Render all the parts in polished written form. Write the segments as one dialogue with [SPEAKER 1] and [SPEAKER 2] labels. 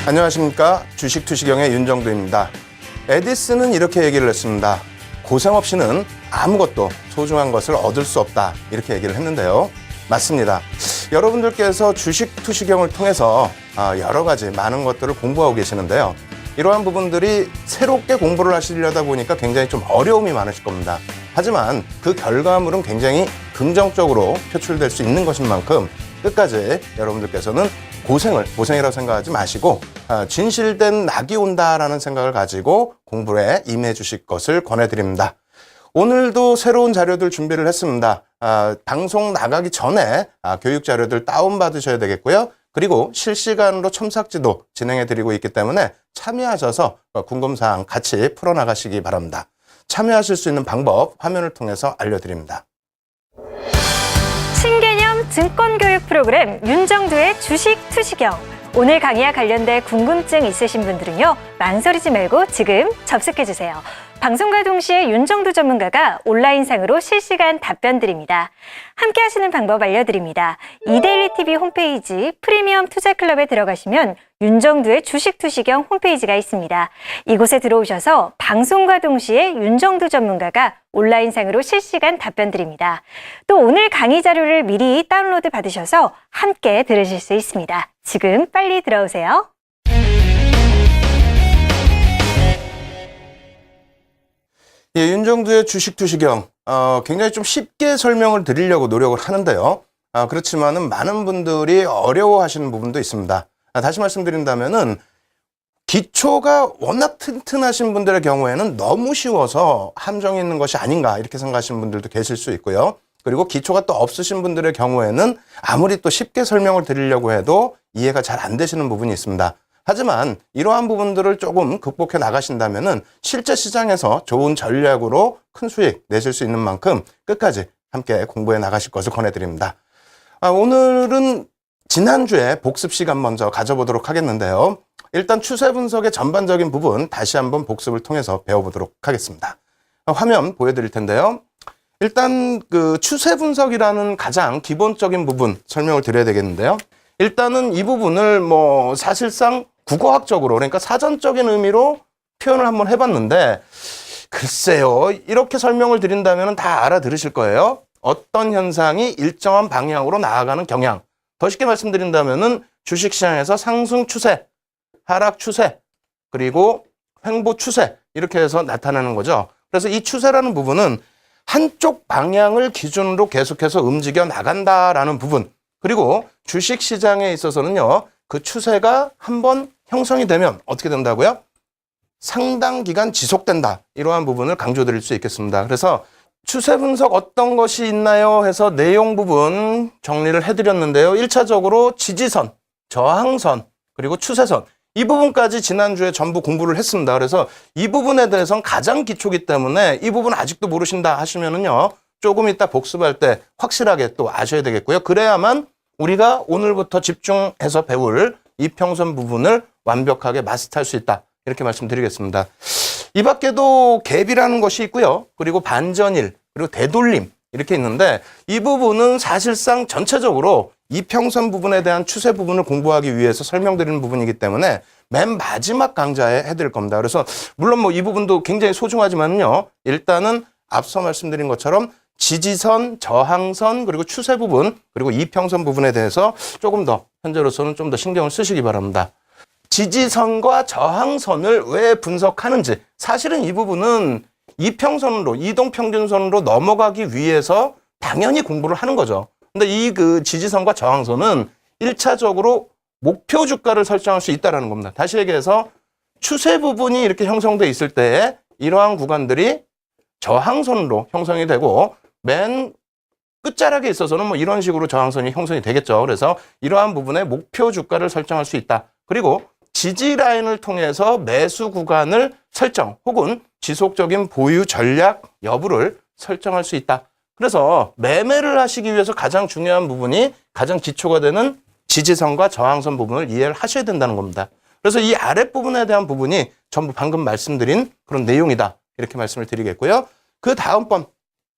[SPEAKER 1] 안녕하십니까. 주식투시경의 윤정도입니다. 에디슨은 이렇게 얘기를 했습니다. 고생 없이는 아무것도 소중한 것을 얻을 수 없다. 이렇게 얘기를 했는데요. 맞습니다. 여러분들께서 주식투시경을 통해서 여러 가지 많은 것들을 공부하고 계시는데요. 이러한 부분들이 새롭게 공부를 하시려다 보니까 굉장히 좀 어려움이 많으실 겁니다. 하지만 그 결과물은 굉장히 긍정적으로 표출될 수 있는 것인 만큼 끝까지 여러분들께서는 고생이라고 생각하지 마시고 진실된 낙이 온다라는 생각을 가지고 공부에 임해 주실 것을 권해드립니다. 오늘도 새로운 자료들 준비를 했습니다. 방송 나가기 전에 교육 자료들 다운받으셔야 되겠고요. 그리고 실시간으로 첨삭지도 진행해드리고 있기 때문에 참여하셔서 궁금사항 같이 풀어나가시기 바랍니다. 참여하실 수 있는 방법 화면을 통해서 알려드립니다.
[SPEAKER 2] 신개념 증권교육 프로그램 윤정두의 주식투시경. 오늘 강의와 관련된 궁금증 있으신 분들은요, 망설이지 말고 지금 접속해주세요. 방송과 동시에 윤정두 전문가가 온라인상으로 실시간 답변 드립니다. 함께 하시는 방법 알려드립니다. 이데일리TV 홈페이지 프리미엄 투자클럽에 들어가시면 윤정두의 주식투시경 홈페이지가 있습니다. 이곳에 들어오셔서 방송과 동시에 윤정두 전문가가 온라인상으로 실시간 답변 드립니다. 또 오늘 강의 자료를 미리 다운로드 받으셔서 함께 들으실 수 있습니다. 지금 빨리 들어오세요.
[SPEAKER 1] 예, 윤정두의 주식투시경 굉장히 좀 쉽게 설명을 드리려고 노력을 하는데요. 그렇지만은 많은 분들이 어려워하시는 부분도 있습니다. 다시 말씀드린다면은 기초가 워낙 튼튼하신 분들의 경우에는 너무 쉬워서 함정이 있는 것이 아닌가 이렇게 생각하시는 분들도 계실 수 있고요. 그리고 기초가 또 없으신 분들의 경우에는 아무리 또 쉽게 설명을 드리려고 해도 이해가 잘 안 되시는 부분이 있습니다. 하지만 이러한 부분들을 조금 극복해 나가신다면은 실제 시장에서 좋은 전략으로 큰 수익 내실 수 있는 만큼 끝까지 함께 공부해 나가실 것을 권해드립니다. 오늘은 지난주에 복습 시간 먼저 가져보도록 하겠는데요. 일단 추세 분석의 전반적인 부분 다시 한번 복습을 통해서 배워보도록 하겠습니다. 화면 보여드릴 텐데요. 일단 그 추세 분석이라는 가장 기본적인 부분 설명을 드려야 되겠는데요. 일단은 이 부분을 사실상 국어학적으로, 그러니까 사전적인 의미로 표현을 한번 해봤는데, 글쎄요, 이렇게 설명을 드린다면 다 알아들으실 거예요. 어떤 현상이 일정한 방향으로 나아가는 경향. 더 쉽게 말씀드린다면은 주식시장에서 상승 추세, 하락 추세, 그리고 횡보 추세, 이렇게 해서 나타나는 거죠. 그래서 이 추세라는 부분은 한쪽 방향을 기준으로 계속해서 움직여 나간다라는 부분. 그리고 주식시장에 있어서는요, 그 추세가 한번 형성이 되면 어떻게 된다고요? 상당 기간 지속된다. 이러한 부분을 강조드릴 수 있겠습니다. 그래서 추세 분석 어떤 것이 있나요? 해서 내용 부분 정리를 해드렸는데요. 1차적으로 지지선, 저항선, 그리고 추세선. 이 부분까지 지난주에 전부 공부를 했습니다. 그래서 이 부분에 대해서는 가장 기초기 때문에 이 부분 아직도 모르신다 하시면은요, 조금 이따 복습할 때 확실하게 또 아셔야 되겠고요. 그래야만 우리가 오늘부터 집중해서 배울 이평선 부분을 완벽하게 마스터할 수 있다. 이렇게 말씀드리겠습니다. 이 밖에도 갭이라는 것이 있고요. 그리고 반전일, 그리고 되돌림 이렇게 있는데 이 부분은 사실상 전체적으로 이평선 부분에 대한 추세 부분을 공부하기 위해서 설명드리는 부분이기 때문에 맨 마지막 강좌에 해드릴 겁니다. 그래서 물론 이 부분도 굉장히 소중하지만요. 일단은 앞서 말씀드린 것처럼 지지선, 저항선, 그리고 추세 부분, 그리고 이평선 부분에 대해서 조금 더 현재로서는 좀 더 신경을 쓰시기 바랍니다. 지지선과 저항선을 왜 분석하는지, 사실은 이 부분은 이평선으로, 이동평균선으로 넘어가기 위해서 당연히 공부를 하는 거죠. 근데 이 지지선과 저항선은 1차적으로 목표 주가를 설정할 수 있다는 겁니다. 다시 얘기해서 추세 부분이 이렇게 형성돼 있을 때에 이러한 구간들이 저항선으로 형성이 되고 맨 끝자락에 있어서는 이런 식으로 저항선이 형성이 되겠죠. 그래서 이러한 부분에 목표 주가를 설정할 수 있다. 그리고 지지 라인을 통해서 매수 구간을 설정 혹은 지속적인 보유 전략 여부를 설정할 수 있다. 그래서 매매를 하시기 위해서 가장 중요한 부분이 가장 기초가 되는 지지선과 저항선 부분을 이해를 하셔야 된다는 겁니다. 그래서 이 아랫부분에 대한 부분이 전부 방금 말씀드린 그런 내용이다. 이렇게 말씀을 드리겠고요. 그 다음번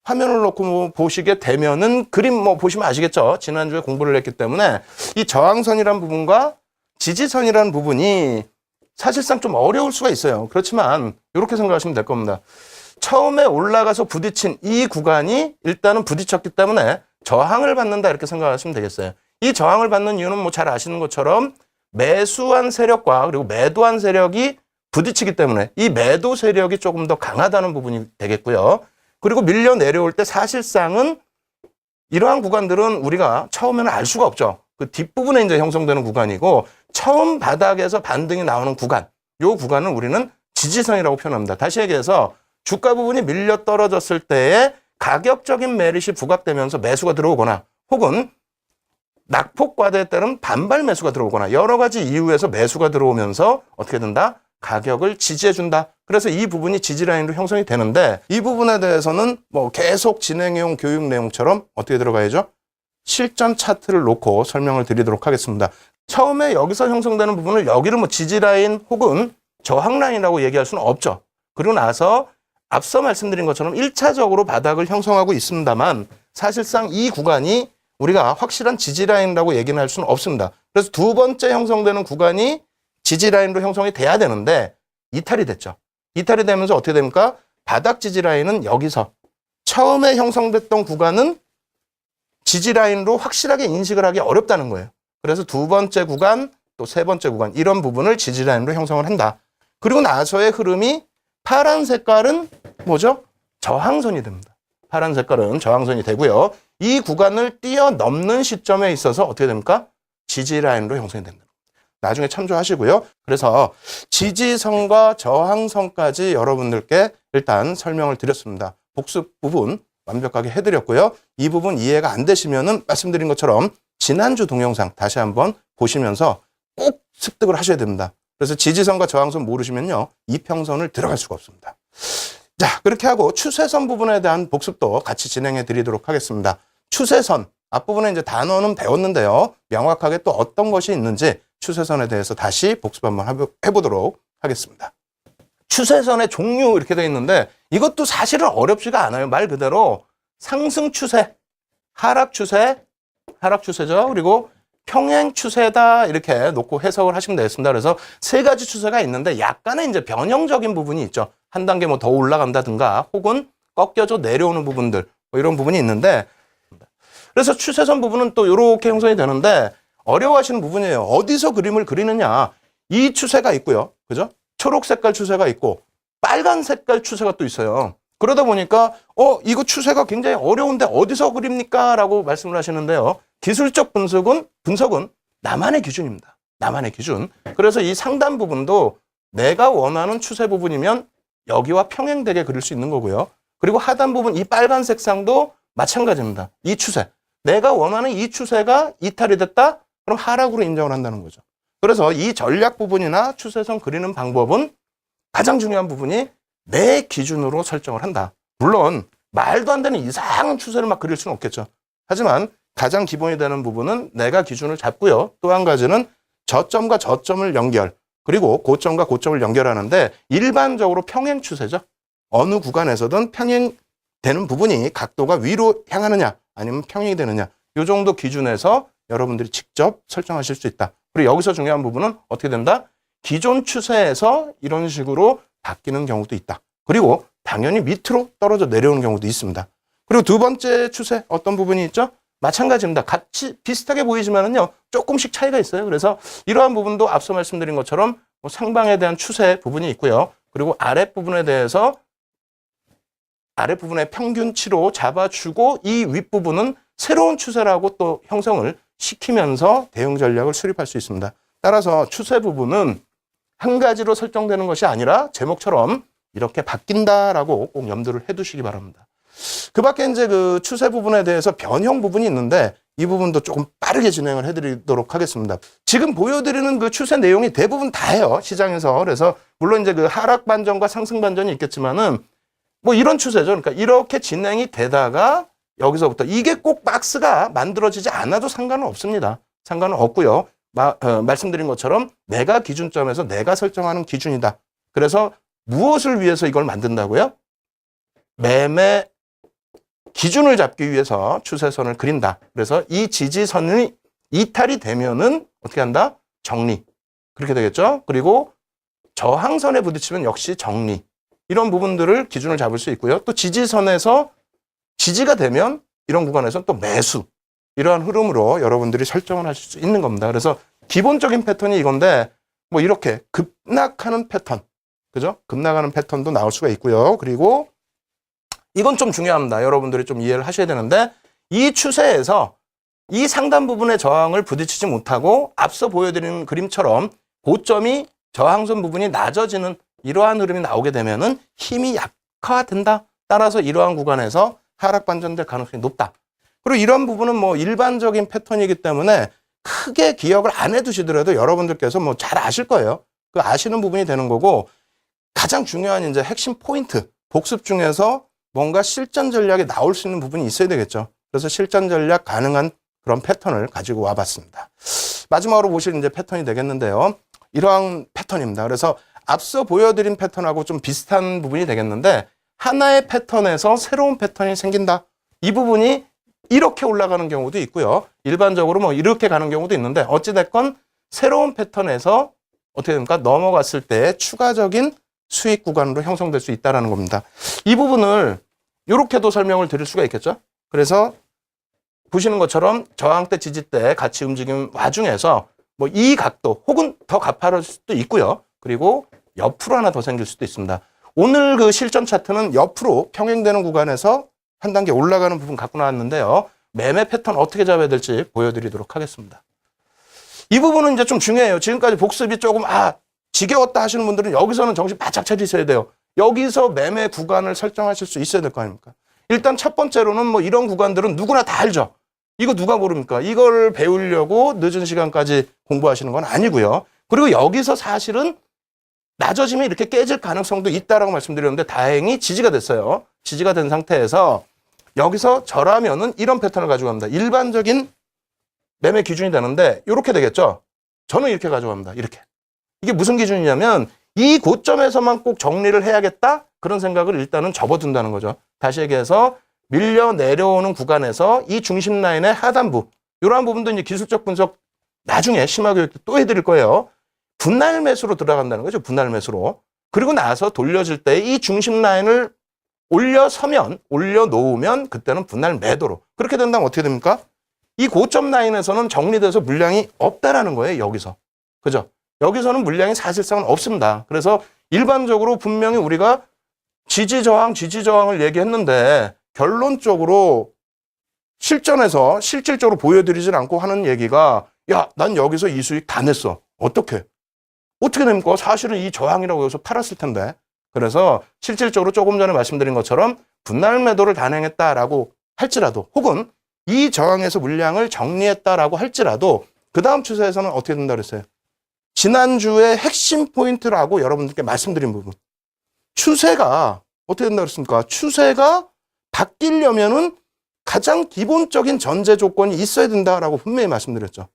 [SPEAKER 1] 화면을 놓고 보시게 되면은 그림 보시면 아시겠죠? 지난주에 공부를 했기 때문에 이 저항선이란 부분과 지지선이라는 부분이 사실상 좀 어려울 수가 있어요. 그렇지만 이렇게 생각하시면 될 겁니다. 처음에 올라가서 부딪힌 이 구간이 일단은 부딪혔기 때문에 저항을 받는다 이렇게 생각하시면 되겠어요. 이 저항을 받는 이유는 뭐 잘 아시는 것처럼 매수한 세력과 그리고 매도한 세력이 부딪히기 때문에 이 매도 세력이 조금 더 강하다는 부분이 되겠고요. 그리고 밀려 내려올 때 사실상은 이러한 구간들은 우리가 처음에는 알 수가 없죠. 그 뒷부분에 이제 형성되는 구간이고 처음 바닥에서 반등이 나오는 구간, 요 구간은 우리는 지지선이라고 표현합니다. 다시 얘기해서 주가 부분이 밀려 떨어졌을 때에 가격적인 메릿이 부각되면서 매수가 들어오거나 혹은 낙폭과대에 따른 반발 매수가 들어오거나 여러 가지 이유에서 매수가 들어오면서 어떻게 된다? 가격을 지지해준다. 그래서 이 부분이 지지라인으로 형성이 되는데 이 부분에 대해서는 뭐 계속 진행해온 교육 내용처럼 어떻게 들어가야죠? 실전 차트를 놓고 설명을 드리도록 하겠습니다. 처음에 여기서 형성되는 부분을 여기를 뭐 지지라인 혹은 저항라인이라고 얘기할 수는 없죠. 그리고 나서 앞서 말씀드린 것처럼 1차적으로 바닥을 형성하고 있습니다만 사실상 이 구간이 우리가 확실한 지지라인이라고 얘기는 할 수는 없습니다. 그래서 두 번째 형성되는 구간이 지지라인으로 형성이 돼야 되는데 이탈이 됐죠. 이탈이 되면서 어떻게 됩니까? 바닥 지지라인은 여기서 처음에 형성됐던 구간은 지지라인으로 확실하게 인식을 하기 어렵다는 거예요. 그래서 두 번째 구간, 또 세 번째 구간 이런 부분을 지지라인으로 형성을 한다. 그리고 나서의 흐름이 파란 색깔은 뭐죠? 저항선이 됩니다. 파란 색깔은 저항선이 되고요. 이 구간을 뛰어넘는 시점에 있어서 어떻게 됩니까? 지지라인으로 형성이 됩니다. 나중에 참조하시고요. 그래서 지지선과 저항선까지 여러분들께 일단 설명을 드렸습니다. 복습 부분 완벽하게 해드렸고요. 이 부분 이해가 안 되시면은 말씀드린 것처럼 지난주 동영상 다시 한번 보시면서 꼭 습득을 하셔야 됩니다. 그래서 지지선과 저항선 모르시면요. 이평선을 들어갈 수가 없습니다. 자, 그렇게 하고 추세선 부분에 대한 복습도 같이 진행해 드리도록 하겠습니다. 추세선, 앞부분에 이제 단어는 배웠는데요. 명확하게 또 어떤 것이 있는지 추세선에 대해서 다시 복습 한번 해보도록 하겠습니다. 추세선의 종류 이렇게 되어 있는데 이것도 사실은 어렵지가 않아요. 말 그대로 상승 추세, 하락 추세, 하락 추세죠. 그리고 평행 추세다 이렇게 놓고 해석을 하시면 되겠습니다. 그래서 세 가지 추세가 있는데 약간의 이제 변형적인 부분이 있죠. 한 단계 뭐 더 올라간다든가 혹은 꺾여져 내려오는 부분들 뭐 이런 부분이 있는데 그래서 추세선 부분은 또 이렇게 형성이 되는데 어려워하시는 부분이에요. 어디서 그림을 그리느냐. 이 추세가 있고요. 그죠? 초록 색깔 추세가 있고 빨간 색깔 추세가 또 있어요. 그러다 보니까 이거 추세가 굉장히 어려운데 어디서 그립니까? 라고 말씀을 하시는데요. 기술적 분석은 나만의 기준입니다. 나만의 기준. 그래서 이 상단 부분도 내가 원하는 추세 부분이면 여기와 평행되게 그릴 수 있는 거고요. 그리고 하단 부분 이 빨간색 상도 마찬가지입니다. 이 추세. 내가 원하는 이 추세가 이탈이 됐다? 그럼 하락으로 인정을 한다는 거죠. 그래서 이 전략 부분이나 추세선 그리는 방법은 가장 중요한 부분이 내 기준으로 설정을 한다. 물론 말도 안 되는 이상한 추세를 막 그릴 수는 없겠죠. 하지만 가장 기본이 되는 부분은 내가 기준을 잡고요. 또 한 가지는 저점과 저점을 연결, 그리고 고점과 고점을 연결하는데 일반적으로 평행 추세죠. 어느 구간에서든 평행되는 부분이 각도가 위로 향하느냐 아니면 평행이 되느냐 이 정도 기준에서 여러분들이 직접 설정하실 수 있다. 그리고 여기서 중요한 부분은 어떻게 된다? 기존 추세에서 이런 식으로 바뀌는 경우도 있다. 그리고 당연히 밑으로 떨어져 내려오는 경우도 있습니다. 그리고 두 번째 추세 어떤 부분이 있죠? 마찬가지입니다. 같이 비슷하게 보이지만은요 조금씩 차이가 있어요. 그래서 이러한 부분도 앞서 말씀드린 것처럼 뭐 상방에 대한 추세 부분이 있고요. 그리고 아랫부분에 대해서 아랫부분의 평균치로 잡아주고 이 윗부분은 새로운 추세라고 또 형성을 시키면서 대응 전략을 수립할 수 있습니다. 따라서 추세 부분은 한 가지로 설정되는 것이 아니라 제목처럼 이렇게 바뀐다라고 꼭 염두를 해두시기 바랍니다. 그 밖에 이제 그 추세 부분에 대해서 변형 부분이 있는데 이 부분도 조금 빠르게 진행을 해드리도록 하겠습니다. 지금 보여드리는 그 추세 내용이 대부분 다예요, 시장에서. 그래서 물론 이제 그 하락 반전과 상승 반전이 있겠지만은 뭐 이런 추세죠. 그러니까 이렇게 진행이 되다가 여기서부터 이게 꼭 박스가 만들어지지 않아도 상관은 없습니다. 상관은 없고요. 말씀드린 것처럼 내가 기준점에서 내가 설정하는 기준이다. 그래서 무엇을 위해서 이걸 만든다고요? 매매 기준을 잡기 위해서 추세선을 그린다. 그래서 이 지지선이 이탈이 되면은 어떻게 한다? 정리. 그렇게 되겠죠? 그리고 저항선에 부딪히면 역시 정리. 이런 부분들을 기준을 잡을 수 있고요. 또 지지선에서 지지가 되면 이런 구간에서는 또 매수. 이러한 흐름으로 여러분들이 설정을 하실 수 있는 겁니다. 그래서 기본적인 패턴이 이건데 뭐 이렇게 급락하는 패턴. 그죠? 급락하는 패턴도 나올 수가 있고요. 그리고 이건 좀 중요합니다. 여러분들이 좀 이해를 하셔야 되는데 이 추세에서 이 상단 부분의 저항을 부딪히지 못하고 앞서 보여드린 그림처럼 고점이 저항선 부분이 낮아지는 이러한 흐름이 나오게 되면은 힘이 약화된다. 따라서 이러한 구간에서 하락 반전될 가능성이 높다. 그리고 이런 부분은 뭐 일반적인 패턴이기 때문에 크게 기억을 안 해두시더라도 여러분들께서 뭐 잘 아실 거예요. 그 아시는 부분이 되는 거고 가장 중요한 이제 핵심 포인트 복습 중에서 뭔가 실전 전략이 나올 수 있는 부분이 있어야 되겠죠. 그래서 실전 전략 가능한 그런 패턴을 가지고 와봤습니다. 마지막으로 보실 이제 패턴이 되겠는데요. 이러한 패턴입니다. 그래서 앞서 보여드린 패턴하고 좀 비슷한 부분이 되겠는데 하나의 패턴에서 새로운 패턴이 생긴다. 이 부분이 이렇게 올라가는 경우도 있고요. 일반적으로 뭐 이렇게 가는 경우도 있는데 어찌됐건 새로운 패턴에서 어떻게 됩니까? 넘어갔을 때 추가적인 수익 구간으로 형성될 수 있다는 겁니다. 이 부분을 이렇게도 설명을 드릴 수가 있겠죠. 그래서 보시는 것처럼 저항대 지지대 같이 움직이는 와중에서 뭐 이 각도 혹은 더 가파를 수도 있고요. 그리고 옆으로 하나 더 생길 수도 있습니다. 오늘 그 실전 차트는 옆으로 평행되는 구간에서 한 단계 올라가는 부분 갖고 나왔는데요. 매매 패턴 어떻게 잡아야 될지 보여드리도록 하겠습니다. 이 부분은 이제 좀 중요해요. 지금까지 복습이 조금 지겨웠다 하시는 분들은 여기서는 정신 바짝 차리셔야 돼요. 여기서 매매 구간을 설정하실 수 있어야 될 거 아닙니까? 일단 첫 번째로는 뭐 이런 구간들은 누구나 다 알죠. 이거 누가 모릅니까? 이걸 배우려고 늦은 시간까지 공부하시는 건 아니고요. 그리고 여기서 사실은 낮아지면 이렇게 깨질 가능성도 있다라고 말씀드렸는데 다행히 지지가 됐어요. 지지가 된 상태에서 여기서 저라면은 이런 패턴을 가지고 갑니다. 일반적인 매매 기준이 되는데 이렇게 되겠죠. 저는 이렇게 가져갑니다. 이렇게. 이게 무슨 기준이냐면 이 고점에서만 꼭 정리를 해야겠다? 그런 생각을 일단은 접어둔다는 거죠. 다시 얘기해서 밀려 내려오는 구간에서 이 중심 라인의 하단부 이러한 부분도 이제 기술적 분석 나중에 심화 교육 또 해드릴 거예요. 분할 매수로 들어간다는 거죠. 분할 매수로. 그리고 나서 돌려질 때 이 중심 라인을 올려놓으면 그때는 분할 매도로. 그렇게 된다면 어떻게 됩니까? 이 고점 라인에서는 정리돼서 물량이 없다라는 거예요. 여기서. 그죠? 여기서는 물량이 사실상은 없습니다. 그래서 일반적으로 분명히 우리가 지지저항을 얘기했는데 결론적으로 실전에서 실질적으로 보여드리진 않고 하는 얘기가 야, 난 여기서 이 수익 다 냈어. 어떻게 됩니까? 사실은 이 저항이라고 여기서 팔았을 텐데. 그래서 실질적으로 조금 전에 말씀드린 것처럼 분할 매도를 단행했다라고 할지라도 혹은 이 저항에서 물량을 정리했다라고 할지라도 그 다음 추세에서는 어떻게 된다 그랬어요? 지난주에 핵심 포인트라고 여러분들께 말씀드린 부분. 추세가 어떻게 된다 그랬습니까? 추세가 바뀌려면은 가장 기본적인 전제 조건이 있어야 된다라고 분명히 말씀드렸죠.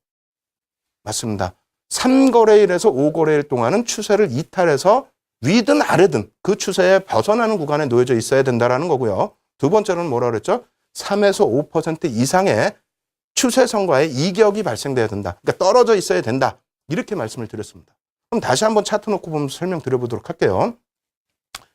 [SPEAKER 1] 맞습니다. 3거래일에서 5거래일 동안은 추세를 이탈해서 위든 아래든 그 추세에 벗어나는 구간에 놓여져 있어야 된다라는 거고요. 두 번째로는 뭐라 그랬죠? 3에서 5% 이상의 추세선과의 이격이 발생돼야 된다. 그러니까 떨어져 있어야 된다. 이렇게 말씀을 드렸습니다. 그럼 다시 한번 차트 놓고 보면서 설명드려보도록 할게요.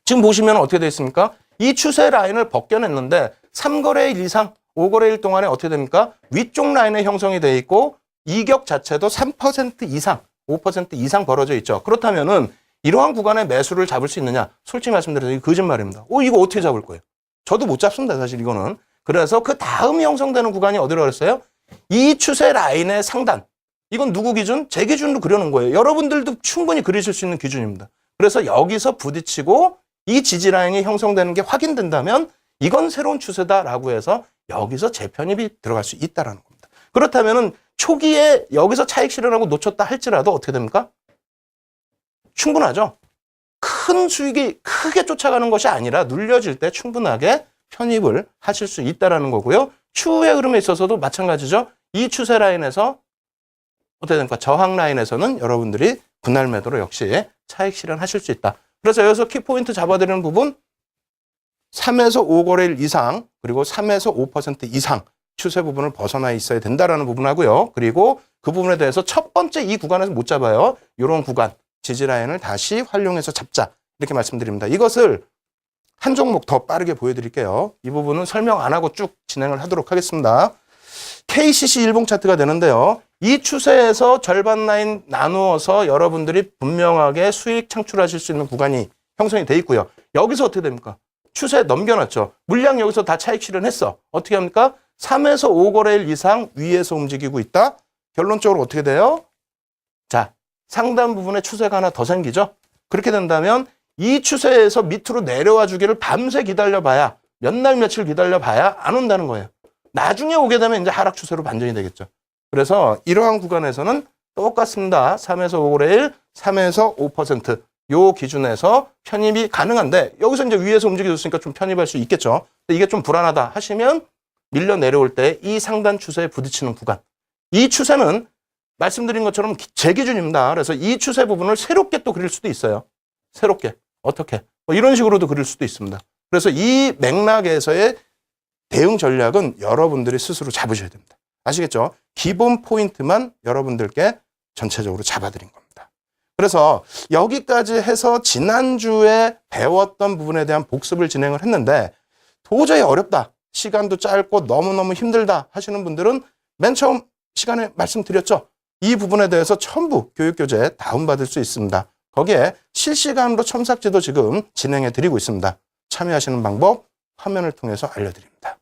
[SPEAKER 1] 지금 보시면 어떻게 되어 있습니까? 이 추세 라인을 벗겨냈는데 3거래일 이상, 5거래일 동안에 어떻게 됩니까? 위쪽 라인에 형성이 되어 있고 이격 자체도 3% 이상, 5% 이상 벌어져 있죠. 그렇다면은 이러한 구간에 매수를 잡을 수 있느냐? 솔직히 말씀드려서 이거 거짓말입니다. 이거 어떻게 잡을 거예요? 저도 못 잡습니다, 사실 이거는. 그래서 그 다음 형성되는 구간이 어디로 그랬어요? 이 추세 라인의 상단. 이건 누구 기준? 제 기준으로 그려놓은 거예요. 여러분들도 충분히 그리실 수 있는 기준입니다. 그래서 여기서 부딪히고 이 지지 라인이 형성되는 게 확인된다면 이건 새로운 추세다라고 해서 여기서 재편입이 들어갈 수 있다는 겁니다. 그렇다면은 초기에 여기서 차익 실현하고 놓쳤다 할지라도 어떻게 됩니까? 충분하죠. 큰 수익이 크게 쫓아가는 것이 아니라 눌려질 때 충분하게 편입을 하실 수 있다는 거고요. 추후의 흐름에 있어서도 마찬가지죠. 이 추세 라인에서 어떻게 됩니까? 저항 라인에서는 여러분들이 분할 매도로 역시 차익 실현하실 수 있다. 그래서 여기서 키포인트 잡아드리는 부분 3에서 5거래일 이상 그리고 3에서 5% 이상 추세 부분을 벗어나 있어야 된다라는 부분하고요. 그리고 그 부분에 대해서 첫 번째 이 구간에서 못 잡아요. 이런 구간 지지라인을 다시 활용해서 잡자 이렇게 말씀드립니다. 이것을 한 종목 더 빠르게 보여드릴게요. 이 부분은 설명 안 하고 쭉 진행을 하도록 하겠습니다. KCC 일봉 차트가 되는데요. 이 추세에서 절반 라인 나누어서 여러분들이 분명하게 수익 창출하실 수 있는 구간이 형성이 돼 있고요. 여기서 어떻게 됩니까? 추세 넘겨놨죠. 물량 여기서 다 차익 실현했어. 어떻게 합니까? 3에서 5거래일 이상 위에서 움직이고 있다. 결론적으로 어떻게 돼요? 자, 상단 부분에 추세가 하나 더 생기죠. 그렇게 된다면 이 추세에서 밑으로 내려와 주기를 밤새 기다려봐야 몇 날 며칠 기다려봐야 안 온다는 거예요. 나중에 오게 되면 이제 하락 추세로 반전이 되겠죠. 그래서 이러한 구간에서는 똑같습니다. 3에서 5거래일, 3에서 5% 요 기준에서 편입이 가능한데 여기서 이제 위에서 움직여줬으니까 좀 편입할 수 있겠죠. 근데 이게 좀 불안하다 하시면 밀려 내려올 때 이 상단 추세에 부딪히는 구간. 이 추세는 말씀드린 것처럼 제 기준입니다. 그래서 이 추세 부분을 새롭게 또 그릴 수도 있어요. 새롭게. 어떻게? 뭐 이런 식으로도 그릴 수도 있습니다. 그래서 이 맥락에서의 대응 전략은 여러분들이 스스로 잡으셔야 됩니다. 아시겠죠? 기본 포인트만 여러분들께 전체적으로 잡아드린 겁니다. 그래서 여기까지 해서 지난주에 배웠던 부분에 대한 복습을 진행을 했는데 도저히 어렵다. 시간도 짧고 너무너무 힘들다 하시는 분들은 맨 처음 시간에 말씀드렸죠. 이 부분에 대해서 전부 교육교재 다운받을 수 있습니다. 거기에 실시간으로 첨삭지도 지금 진행해 드리고 있습니다. 참여하시는 방법 화면을 통해서 알려드립니다.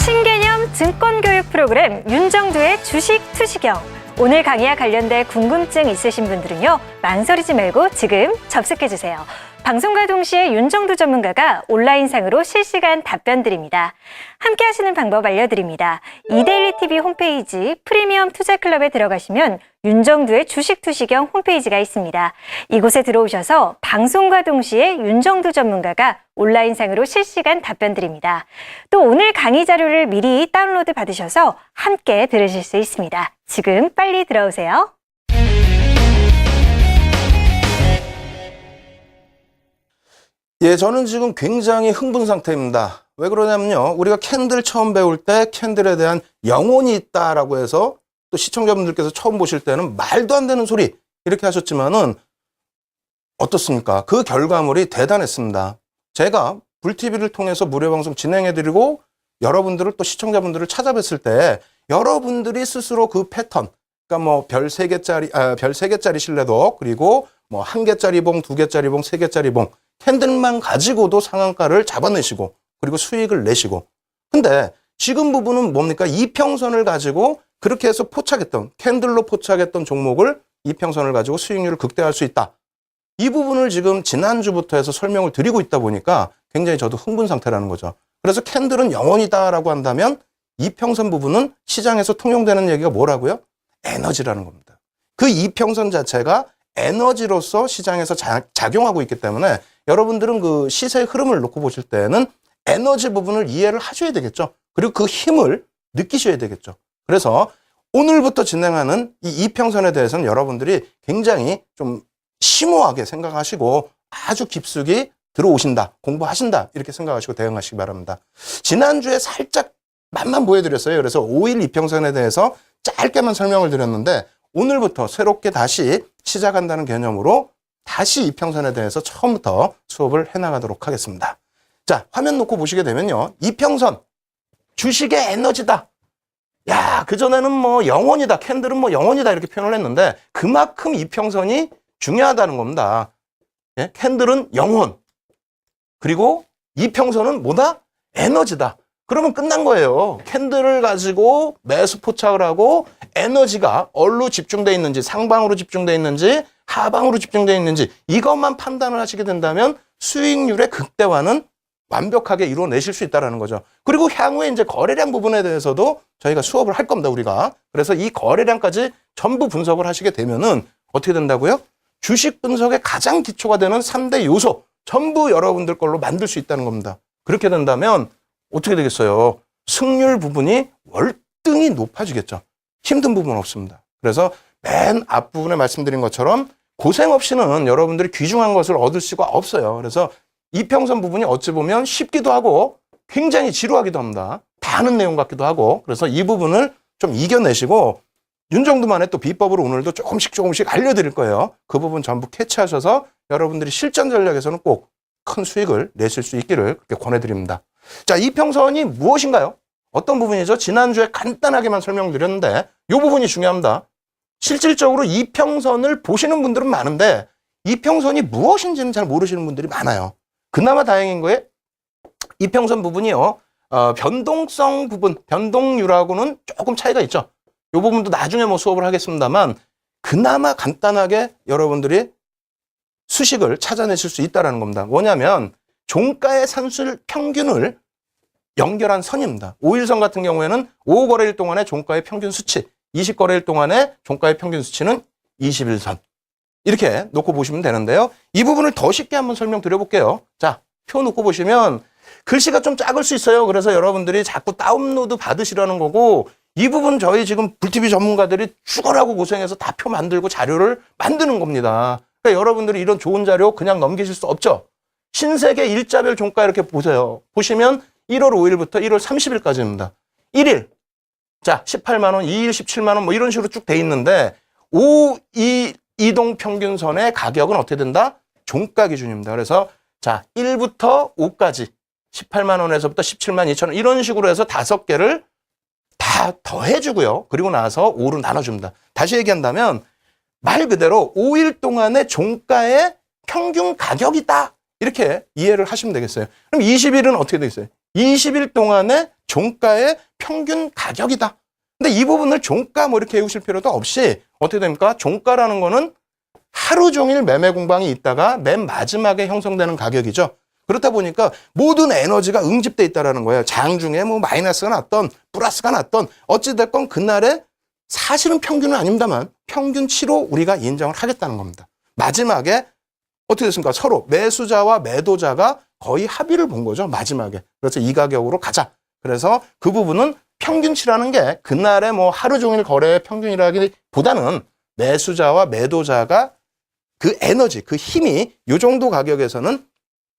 [SPEAKER 2] 신개념 증권교육 프로그램 윤정두의 주식 투시경. 오늘 강의와 관련된 궁금증 있으신 분들은요. 망설이지 말고 지금 접속해주세요. 방송과 동시에 윤정두 전문가가 온라인상으로 실시간 답변 드립니다. 함께 하시는 방법 알려드립니다. 이데일리 TV 홈페이지 프리미엄 투자클럽에 들어가시면 윤정두의 주식 투시경 홈페이지가 있습니다. 이곳에 들어오셔서 방송과 동시에 윤정두 전문가가 온라인상으로 실시간 답변 드립니다. 또 오늘 강의 자료를 미리 다운로드 받으셔서 함께 들으실 수 있습니다. 지금 빨리 들어오세요.
[SPEAKER 1] 예, 저는 지금 굉장히 흥분 상태입니다. 왜 그러냐면요. 우리가 캔들 처음 배울 때 캔들에 대한 영혼이 있다라고 해서 또 시청자분들께서 처음 보실 때는 말도 안 되는 소리 이렇게 하셨지만은 어떻습니까? 그 결과물이 대단했습니다. 제가 불TV를 통해서 무료 방송 진행해드리고 여러분들을 또 시청자분들을 찾아뵀을 때 여러분들이 스스로 그 패턴, 그러니까 뭐 별 3개짜리 신뢰도 그리고 뭐 1개짜리 봉, 2개짜리 봉, 3개짜리 봉 캔들만 가지고도 상한가를 잡아내시고 그리고 수익을 내시고 근데 지금 부분은 뭡니까? 이평선을 가지고 그렇게 해서 포착했던 캔들로 포착했던 종목을 이평선을 가지고 수익률을 극대화할 수 있다. 이 부분을 지금 지난주부터 해서 설명을 드리고 있다 보니까 굉장히 저도 흥분 상태라는 거죠. 그래서 캔들은 영원이다라고 한다면 이평선 부분은 시장에서 통용되는 얘기가 뭐라고요? 에너지라는 겁니다. 그 이평선 자체가 에너지로서 시장에서 작용하고 있기 때문에 여러분들은 그 시세의 흐름을 놓고 보실 때는 에너지 부분을 이해를 하셔야 되겠죠. 그리고 그 힘을 느끼셔야 되겠죠. 그래서 오늘부터 진행하는 이 이평선에 대해서는 여러분들이 굉장히 좀 심오하게 생각하시고 아주 깊숙이 들어오신다, 공부하신다 이렇게 생각하시고 대응하시기 바랍니다. 지난주에 살짝 맛만 보여드렸어요. 그래서 5일 이평선에 대해서 짧게만 설명을 드렸는데 오늘부터 새롭게 다시 시작한다는 개념으로 다시 이평선에 대해서 처음부터 수업을 해나가도록 하겠습니다. 자, 화면 놓고 보시게 되면요. 이평선, 주식의 에너지다. 야, 그전에는 뭐 영원이다. 캔들은 뭐 영원이다. 이렇게 표현을 했는데 그만큼 이평선이 중요하다는 겁니다. 예? 캔들은 영원. 그리고 이평선은 뭐다? 에너지다. 그러면 끝난 거예요. 캔들을 가지고 매수 포착을 하고 에너지가 어디로 집중되어 있는지 상방으로 집중되어 있는지 하방으로 집중되어 있는지 이것만 판단을 하시게 된다면 수익률의 극대화는 완벽하게 이루어내실 수 있다는 거죠. 그리고 향후에 이제 거래량 부분에 대해서도 저희가 수업을 할 겁니다, 우리가. 그래서 이 거래량까지 전부 분석을 하시게 되면은 어떻게 된다고요? 주식 분석의 가장 기초가 되는 3대 요소 전부 여러분들 걸로 만들 수 있다는 겁니다. 그렇게 된다면 어떻게 되겠어요? 승률 부분이 월등히 높아지겠죠. 힘든 부분은 없습니다. 그래서 맨 앞부분에 말씀드린 것처럼 고생 없이는 여러분들이 귀중한 것을 얻을 수가 없어요. 그래서 이평선 부분이 어찌 보면 쉽기도 하고 굉장히 지루하기도 합니다. 다 아는 내용 같기도 하고 그래서 이 부분을 좀 이겨내시고 윤정두만의 또 비법으로 오늘도 조금씩 알려드릴 거예요. 그 부분 전부 캐치하셔서 여러분들이 실전 전략에서는 꼭 큰 수익을 내실 수 있기를 그렇게 권해드립니다. 자, 이평선이 무엇인가요? 어떤 부분이죠? 지난주에 간단하게만 설명드렸는데 이 부분이 중요합니다. 실질적으로 이평선을 보시는 분들은 많은데 이평선이 무엇인지는 잘 모르시는 분들이 많아요. 그나마 다행인 거에 이평선 부분이요. 변동성 부분, 변동률하고는 조금 차이가 있죠. 이 부분도 나중에 뭐 수업을 하겠습니다만 그나마 간단하게 여러분들이 수식을 찾아내실 수 있다는 겁니다. 뭐냐면 종가의 산술 평균을 연결한 선입니다. 5일선 같은 경우에는 5거래일 동안의 종가의 평균 수치, 20거래일 동안의 종가의 평균 수치는 21선. 이렇게 놓고 보시면 되는데요. 이 부분을 더 쉽게 한번 설명드려볼게요. 자, 표 놓고 보시면 글씨가 좀 작을 수 있어요. 그래서 여러분들이 자꾸 다운로드 받으시라는 거고 이 부분 저희 지금 불TV 전문가들이 죽어라고 고생해서 다 표 만들고 자료를 만드는 겁니다. 그러니까 여러분들이 이런 좋은 자료 그냥 넘기실 수 없죠. 신세계 일자별 종가 이렇게 보세요. 보시면 1월 5일부터 1월 30일까지입니다. 1일. 자, 18만 원, 2일 17만 원 뭐 이런 식으로 쭉 돼 있는데 5이동 평균선의 가격은 어떻게 된다? 종가 기준입니다. 그래서 자, 1부터 5까지 18만 원에서부터 17만 2천 원 이런 식으로 해서 5개를 다 더해주고요. 그리고 나서 5로 나눠줍니다. 다시 얘기한다면 말 그대로 5일 동안의 종가의 평균 가격이다. 이렇게 이해를 하시면 되겠어요. 그럼 20일은 어떻게 되겠어요? 20일 동안의 종가의 평균 가격이다. 근데 이 부분을 종가 뭐 이렇게 외우실 필요도 없이 어떻게 됩니까? 종가라는 거는 하루 종일 매매 공방이 있다가 맨 마지막에 형성되는 가격이죠. 그렇다 보니까 모든 에너지가 응집돼 있다는 거예요. 장중에 뭐 마이너스가 났던 플러스가 났던 어찌됐건 그날에 사실은 평균은 아닙니다만 평균치로 우리가 인정을 하겠다는 겁니다. 마지막에 어떻게 됐습니까? 서로 매수자와 매도자가 거의 합의를 본 거죠. 마지막에. 그래서 이 가격으로 가자. 그래서 그 부분은 평균치라는 게 그날의 뭐 하루 종일 거래의 평균이라기보다는 매수자와 매도자가 그 에너지, 그 힘이 이 정도 가격에서는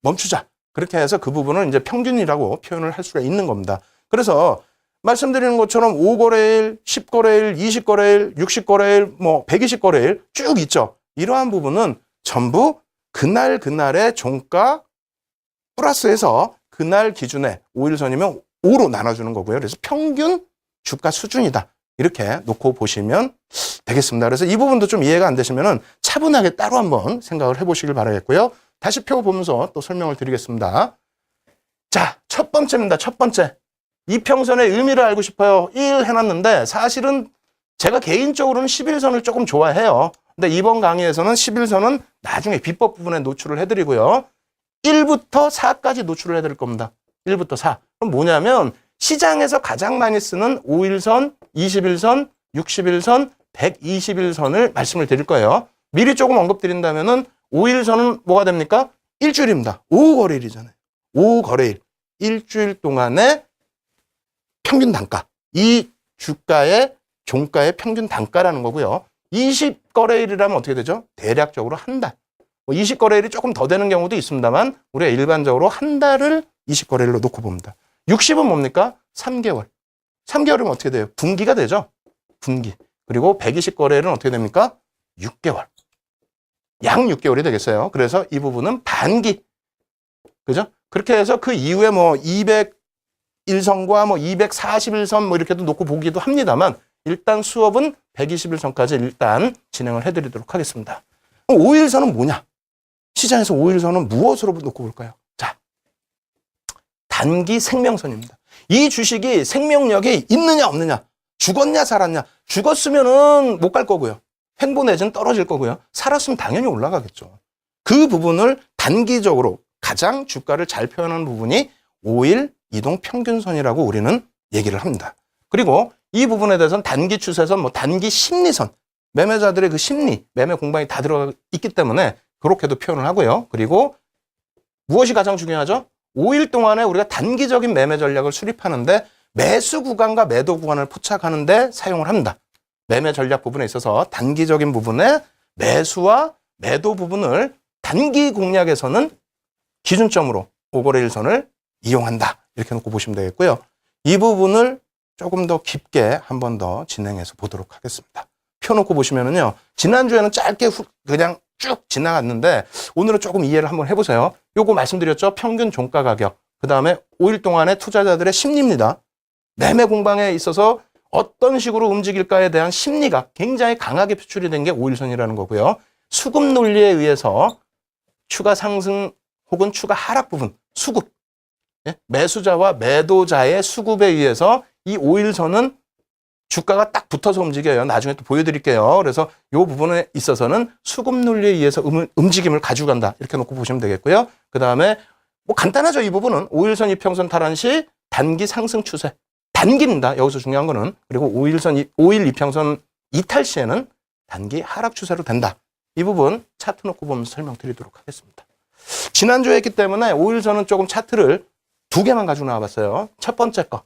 [SPEAKER 1] 멈추자. 그렇게 해서 그 부분을 이제 평균이라고 표현을 할 수가 있는 겁니다. 그래서 말씀드리는 것처럼 5거래일, 10거래일, 20거래일, 60거래일, 뭐 120거래일 쭉 있죠. 이러한 부분은 전부 그날의 종가 플러스해서 그날 기준에 5일선이면 5로 나눠주는 거고요. 그래서 평균 주가 수준이다. 이렇게 놓고 보시면 되겠습니다. 그래서 이 부분도 좀 이해가 안 되시면은 차분하게 따로 한번 생각을 해보시길 바라겠고요. 다시 표 보면서 또 설명을 드리겠습니다. 자, 첫 번째입니다. 첫 번째. 이평선의 의미를 알고 싶어요. 1 해놨는데 사실은 제가 개인적으로는 11선을 조금 좋아해요. 근데 이번 강의에서는 11선은 나중에 비법 부분에 노출을 해드리고요. 1부터 4까지 노출을 해드릴 겁니다. 1부터 4. 그럼 뭐냐면 시장에서 가장 많이 쓰는 5일선, 21선, 61선, 121선을 말씀을 드릴 거예요. 미리 조금 언급드린다면은 5일선은 뭐가 됩니까? 일주일입니다. 5거래일이잖아요. 5거래일. 일주일 동안의 평균 단가. 이 주가의 종가의 평균 단가라는 거고요. 20거래일이라면 어떻게 되죠? 대략적으로 한 달. 20거래일이 조금 더 되는 경우도 있습니다만 우리가 일반적으로 한 달을 20거래일로 놓고 봅니다. 60은 뭡니까? 3개월. 3개월이면 어떻게 돼요? 분기가 되죠? 분기. 그리고 120거래일은 어떻게 됩니까? 6개월. 약 6개월이 되겠어요. 그래서 이 부분은 반기. 그죠? 그렇게 해서 그 이후에 뭐 201선과 뭐 241선 뭐 이렇게도 놓고 보기도 합니다만 일단 수업은 121선까지 일단 진행을 해드리도록 하겠습니다. 5일선은 뭐냐? 시장에서 5일선은 무엇으로 놓고 볼까요? 자, 단기 생명선입니다. 이 주식이 생명력이 있느냐 없느냐, 죽었냐 살았냐. 죽었으면은 못 갈 거고요. 횡보 내지는 떨어질 거고요. 살았으면 당연히 올라가겠죠. 그 부분을 단기적으로 가장 주가를 잘 표현하는 부분이 5일 이동 평균선이라고 우리는 얘기를 합니다. 그리고 이 부분에 대해서는 단기 추세선, 뭐 단기 심리선, 매매자들의 그 심리, 매매 공방이 다 들어가 있기 때문에 그렇게도 표현을 하고요. 그리고 무엇이 가장 중요하죠? 5일 동안에 우리가 단기적인 매매 전략을 수립하는데 매수 구간과 매도 구간을 포착하는데 사용을 합니다. 매매 전략 부분에 있어서 단기적인 부분에 매수와 매도 부분을 단기 공략에서는 기준점으로 5거래일선을 이용한다. 이렇게 놓고 보시면 되겠고요. 이 부분을 조금 더 깊게 한 번 더 진행해서 보도록 하겠습니다. 펴놓고 보시면은요, 지난주에는 짧게 그냥 쭉 지나갔는데 오늘은 조금 이해를 한번 해보세요. 요거 말씀드렸죠? 평균 종가 가격. 그 다음에 5일 동안의 투자자들의 심리입니다. 매매 공방에 있어서 어떤 식으로 움직일까에 대한 심리가 굉장히 강하게 표출이 된 게 5일선이라는 거고요. 수급 논리에 의해서 추가 상승 혹은 추가 하락 부분, 수급. 예? 매수자와 매도자의 수급에 의해서 이 5일선은 주가가 딱 붙어서 움직여요. 나중에 또 보여드릴게요. 그래서 이 부분에 있어서는 수급 논리에 의해서 움직임을 가져간다. 이렇게 놓고 보시면 되겠고요. 그 다음에 뭐 간단하죠. 이 부분은 5일선 이평선 탈환 시 단기 상승 추세. 단기입니다. 여기서 중요한 거는. 그리고 5일 이평선 이탈 시에는 단기 하락 추세로 된다. 이 부분 차트 놓고 보면서 설명드리도록 하겠습니다. 지난주에 했기 때문에 5일선은 조금 차트를 2개만 가지고 나와봤어요. 첫 번째 거.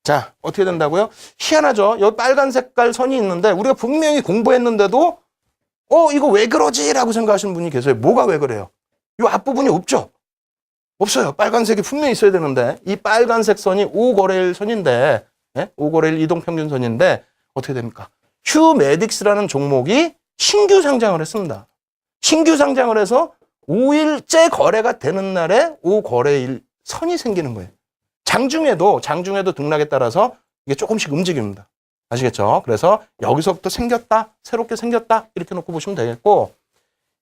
[SPEAKER 1] 자, 어떻게 된다고요? 희한하죠? 여기 빨간 색깔 선이 있는데 우리가 분명히 공부했는데도 이거 왜 그러지? 라고 생각하시는 분이 계세요. 뭐가 왜 그래요? 이 앞부분이 없죠? 없어요. 빨간색이 분명히 있어야 되는데 이 빨간색 선이 5거래일 선인데 5거래일 이동평균선인데 어떻게 됩니까? 휴메딕스라는 종목이 신규 상장을 했습니다. 신규 상장을 해서 5일째 거래가 되는 날에 5거래일 선이 생기는 거예요. 장중에도 등락에 따라서 이게 조금씩 움직입니다. 아시겠죠? 그래서 여기서부터 생겼다, 새롭게 생겼다 이렇게 놓고 보시면 되겠고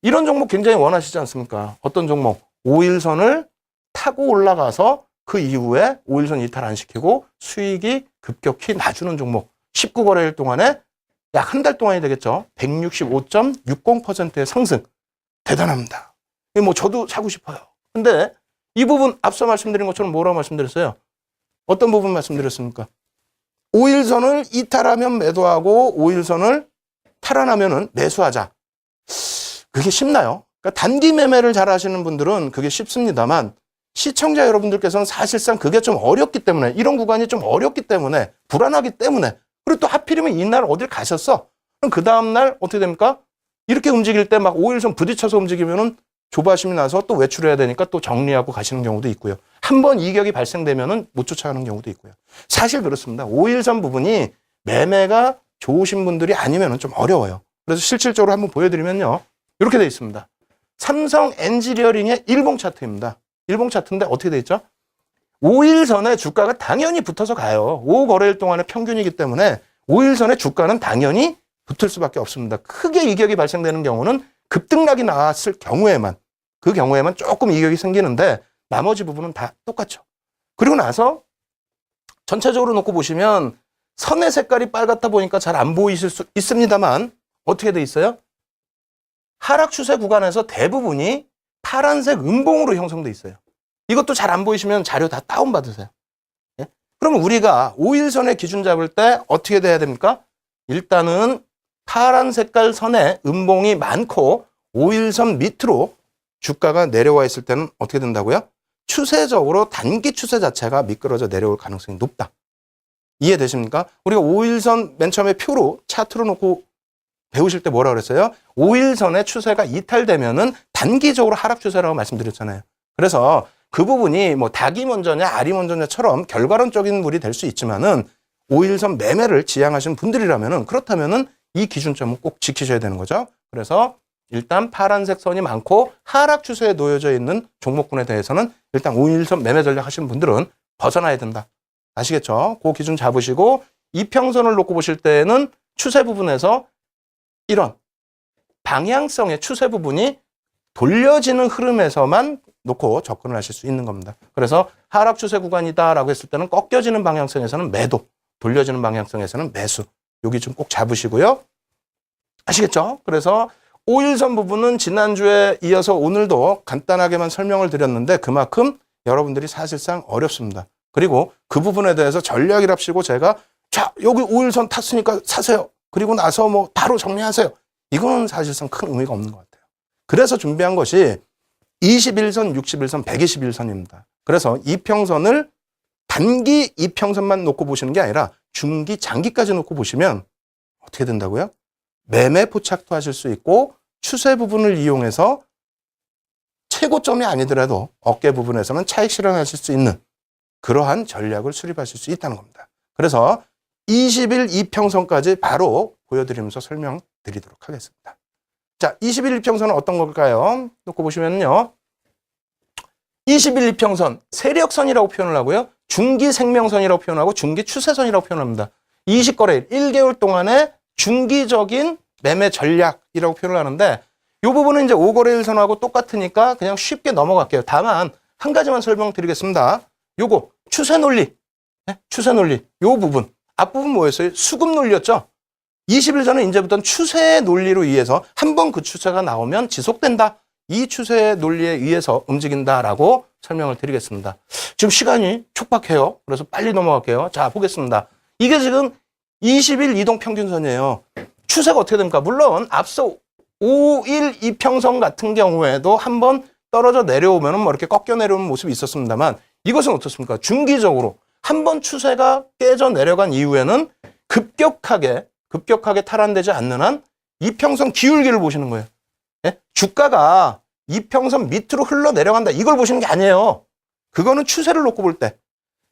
[SPEAKER 1] 이런 종목 굉장히 원하시지 않습니까? 어떤 종목? 5일선을 타고 올라가서 그 이후에 5일선 이탈 안 시키고 수익이 급격히 낮추는 종목 19거래일 동안에 약 한 달 동안이 되겠죠. 165.60%의 상승. 대단합니다. 뭐 저도 사고 싶어요. 근데 이 부분 앞서 말씀드린 것처럼 뭐라고 말씀드렸어요? 어떤 부분 말씀드렸습니까? 5일선을 이탈하면 매도하고 5일선을 탈환하면 매수하자. 그게 쉽나요? 그러니까 단기 매매를 잘 하시는 분들은 그게 쉽습니다만 시청자 여러분들께서는 사실상 그게 좀 어렵기 때문에 이런 구간이 좀 어렵기 때문에 불안하기 때문에 그리고 또 하필이면 이날 어딜 가셨어? 그럼 그 다음날 어떻게 됩니까? 이렇게 움직일 때 막 5일선 부딪혀서 움직이면은 조바심이 나서 또 외출해야 되니까 또 정리하고 가시는 경우도 있고요. 한번 이격이 발생되면은 못 쫓아가는 경우도 있고요. 사실 그렇습니다. 5일선 부분이 매매가 좋으신 분들이 아니면은 좀 어려워요. 그래서 실질적으로 한번 보여드리면요. 이렇게 돼 있습니다. 삼성 엔지니어링의 일봉 차트입니다. 일봉 차트인데 어떻게 돼 있죠? 5일선에 주가가 당연히 붙어서 가요. 5거래일 동안의 평균이기 때문에 5일선에 주가는 당연히 붙을 수밖에 없습니다. 크게 이격이 발생되는 경우는 급등락이 나왔을 경우에만 그 경우에만 조금 이격이 생기는데 나머지 부분은 다 똑같죠. 그리고 나서 전체적으로 놓고 보시면 선의 색깔이 빨갛다 보니까 잘 안 보이실 수 있습니다만 어떻게 돼 있어요? 하락 추세 구간에서 대부분이 파란색 음봉으로 형성돼 있어요. 이것도 잘 안 보이시면 자료 다 다운받으세요. 예? 그러면 우리가 5일선의 기준 잡을 때 어떻게 돼야 됩니까? 일단은 파란 색깔 선에 음봉이 많고 5일선 밑으로 주가가 내려와 있을 때는 어떻게 된다고요? 추세적으로 단기 추세 자체가 미끄러져 내려올 가능성이 높다. 이해되십니까? 우리가 5일선 맨 처음에 표로 차트로 놓고 배우실 때 뭐라 그랬어요? 5일선의 추세가 이탈되면은 단기적으로 하락 추세라고 말씀드렸잖아요. 그래서 그 부분이 뭐 닭이 먼저냐 알이 먼저냐처럼 결과론적인 물이 될 수 있지만은 5일선 매매를 지향하시는 분들이라면은 그렇다면은 이 기준점은 꼭 지키셔야 되는 거죠. 그래서 일단 파란색 선이 많고 하락 추세에 놓여져 있는 종목군에 대해서는 일단 5일선 매매 전략 하시는 분들은 벗어나야 된다. 아시겠죠? 그 기준 잡으시고 이평선을 놓고 보실 때는 추세 부분에서 이런 방향성의 추세 부분이 돌려지는 흐름에서만 놓고 접근을 하실 수 있는 겁니다. 그래서 하락 추세 구간이다라고 했을 때는 꺾여지는 방향성에서는 매도, 돌려지는 방향성에서는 매수. 여기 좀 꼭 잡으시고요. 아시겠죠? 그래서 5일선 부분은 지난주에 이어서 오늘도 간단하게만 설명을 드렸는데 그만큼 여러분들이 사실상 어렵습니다. 그리고 그 부분에 대해서 전략이랍시고 제가 자 여기 5일선 탔으니까 사세요. 그리고 나서 뭐 바로 정리하세요. 이거는 사실상 큰 의미가 없는 것 같아요. 그래서 준비한 것이 21선, 61선, 121선입니다. 그래서 이평선을 단기 이평선만 놓고 보시는 게 아니라 중기, 장기까지 놓고 보시면 어떻게 된다고요? 매매 포착도 하실 수 있고 추세 부분을 이용해서 최고점이 아니더라도 어깨 부분에서는 차익 실현하실 수 있는 그러한 전략을 수립하실 수 있다는 겁니다. 그래서 20일 이평선까지 바로 보여드리면서 설명드리도록 하겠습니다. 자, 20일 이평선은 어떤 걸까요? 놓고 보시면요. 20일 이평선, 세력선이라고 표현을 하고요. 중기생명선이라고 표현하고 중기추세선이라고 표현합니다. 20거래일, 1개월 동안의 중기적인 매매 전략이라고 표현을 하는데 이 부분은 이제 5거래일선하고 똑같으니까 그냥 쉽게 넘어갈게요. 다만 한 가지만 설명드리겠습니다. 요거 추세 논리, 추세 논리 요 부분, 앞부분 뭐였어요? 수급 논리였죠. 20일 전에 이제부터는 추세 논리로 의해서 한번 그 추세가 나오면 지속된다. 이 추세 논리에 의해서 움직인다라고 설명을 드리겠습니다. 지금 시간이 촉박해요. 그래서 빨리 넘어갈게요. 자, 보겠습니다. 이게 지금 20일 이동평균선이에요. 추세가 어떻게 됩니까? 물론 앞서 5일 이평선 같은 경우에도 한번 떨어져 내려오면 뭐 이렇게 꺾여 내려오는 모습이 있었습니다만 이것은 어떻습니까? 중기적으로 한번 추세가 깨져 내려간 이후에는 급격하게 탈환되지 않는 한 이평선 기울기를 보시는 거예요. 예? 주가가 이평선 밑으로 흘러내려간다. 이걸 보시는 게 아니에요. 그거는 추세를 놓고 볼 때.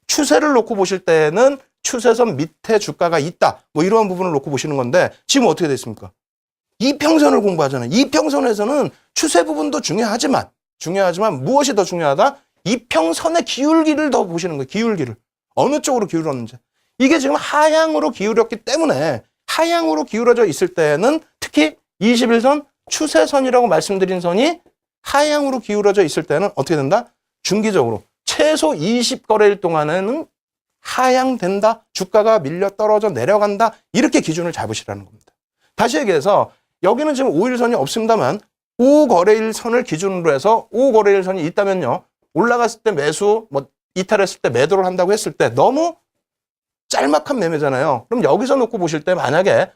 [SPEAKER 1] 추세를 놓고 보실 때는 추세선 밑에 주가가 있다. 뭐 이러한 부분을 놓고 보시는 건데 지금 어떻게 됐습니까? 이평선을 공부하잖아요. 이평선에서는 추세 부분도 중요하지만 무엇이 더 중요하다? 이평선의 기울기를 더 보시는 거예요. 기울기를. 어느 쪽으로 기울었는지. 이게 지금 하향으로 기울였기 때문에 하향으로 기울어져 있을 때는 특히 21선 추세선이라고 말씀드린 선이 하향으로 기울어져 있을 때는 어떻게 된다? 중기적으로 최소 20거래일 동안에는 하향된다. 주가가 밀려 떨어져 내려간다. 이렇게 기준을 잡으시라는 겁니다. 다시 얘기해서 여기는 지금 5일선이 없습니다만 5거래일 선을 기준으로 해서 5거래일 선이 있다면요. 올라갔을 때 매수, 뭐 이탈했을 때 매도를 한다고 했을 때 너무 짤막한 매매잖아요. 그럼 여기서 놓고 보실 때 만약에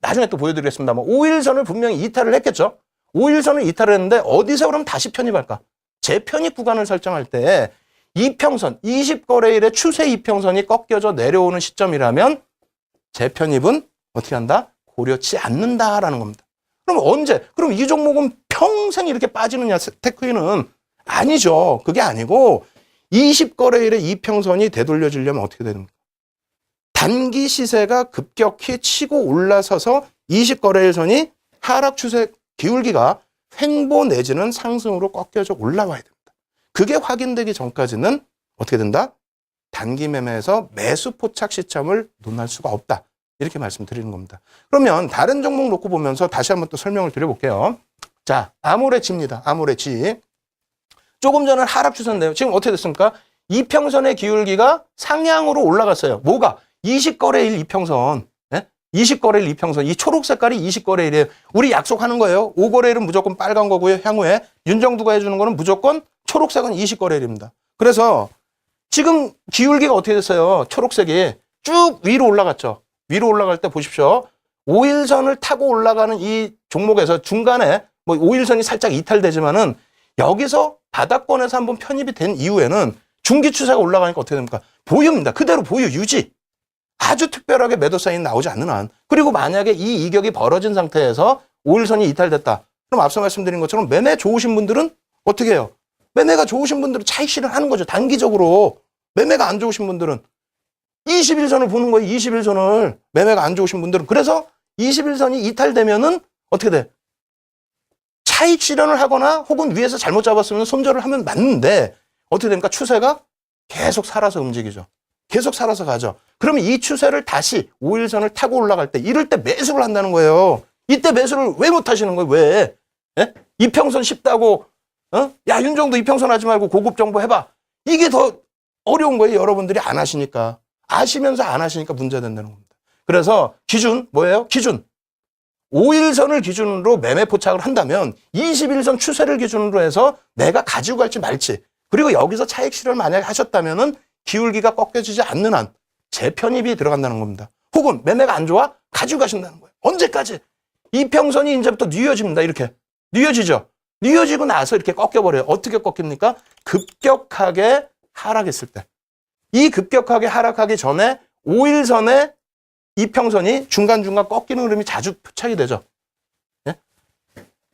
[SPEAKER 1] 나중에 또 보여드리겠습니다만 5일선을 분명히 이탈을 했겠죠. 5일선을 이탈을 했는데 어디서 그럼 다시 편입할까? 재편입 구간을 설정할 때 이평선, 20거래일의 추세 이평선이 꺾여져 내려오는 시점이라면 재편입은 어떻게 한다? 고려치 않는다라는 겁니다. 그럼 언제? 그럼 이 종목은 평생 이렇게 빠지느냐, 테크인은? 아니죠. 그게 아니고 20거래일의 이평선이 되돌려지려면 어떻게 되는 겁니까? 단기 시세가 급격히 치고 올라서서 20거래일 선이 하락 추세 기울기가 횡보 내지는 상승으로 꺾여져 올라와야 됩니다. 그게 확인되기 전까지는 어떻게 된다? 단기 매매에서 매수 포착 시점을 논할 수가 없다. 이렇게 말씀드리는 겁니다. 그러면 다른 종목 놓고 보면서 다시 한번 또 설명을 드려볼게요. 자, 아모레지입니다. 아모레지. 조금 전에 하락 추세인데요. 지금 어떻게 됐습니까? 이평선의 기울기가 상향으로 올라갔어요. 뭐가? 20거래일 이평선. 20거래일 이평선. 이 초록 색깔이 20거래일이에요. 우리 약속하는 거예요. 5거래일은 무조건 빨간 거고요. 향후에 윤정두가 해주는 거는 무조건 초록색은 20거래일입니다. 그래서 지금 기울기가 어떻게 됐어요? 초록색이 쭉 위로 올라갔죠. 위로 올라갈 때 보십시오. 5일선을 타고 올라가는 이 종목에서 중간에 뭐 5일선이 살짝 이탈되지만은 여기서 바닥권에서 한번 편입이 된 이후에는 중기 추세가 올라가니까 어떻게 됩니까? 보유입니다. 그대로 보유 유지. 아주 특별하게 매도 사인 나오지 않는 한. 그리고 만약에 이 이격이 벌어진 상태에서 5일선이 이탈됐다. 그럼 앞서 말씀드린 것처럼 매매 좋으신 분들은 어떻게 해요? 매매가 좋으신 분들은 차익 실현하는 거죠. 단기적으로. 매매가 안 좋으신 분들은 21선을 보는 거예요. 21선을. 매매가 안 좋으신 분들은. 그래서 21선이 이탈되면은 어떻게 돼? 차익 실현을 하거나 혹은 위에서 잘못 잡았으면 손절을 하면 맞는데 어떻게 됩니까? 추세가 계속 살아서 움직이죠. 계속 살아서 가죠. 그러면 이 추세를 다시 5일선을 타고 올라갈 때 이럴 때 매수를 한다는 거예요. 이때 매수를 왜 못 하시는 거예요? 왜? 예? 이평선 쉽다고 야 윤정도 이평선 하지 말고 고급 정보 해봐. 이게 더 어려운 거예요. 여러분들이 안 하시니까. 아시면서 안 하시니까 문제가 된다는 겁니다. 그래서 기준 뭐예요? 기준. 5일선을 기준으로 매매 포착을 한다면 21선 추세를 기준으로 해서 내가 가지고 갈지 말지. 그리고 여기서 차익 실현을 만약에 하셨다면은 기울기가 꺾여지지 않는 한 재편입이 들어간다는 겁니다. 혹은 매매가 안 좋아? 가지고 가신다는 거예요. 언제까지? 이평선이 이제부터 뉘어집니다. 이렇게. 뉘어지죠? 뉘어지고 나서 이렇게 꺾여버려요. 어떻게 꺾입니까? 급격하게 하락했을 때. 이 급격하게 하락하기 전에 5일선의 이평선이 중간중간 꺾이는 흐름이 자주 포착이 되죠. 예?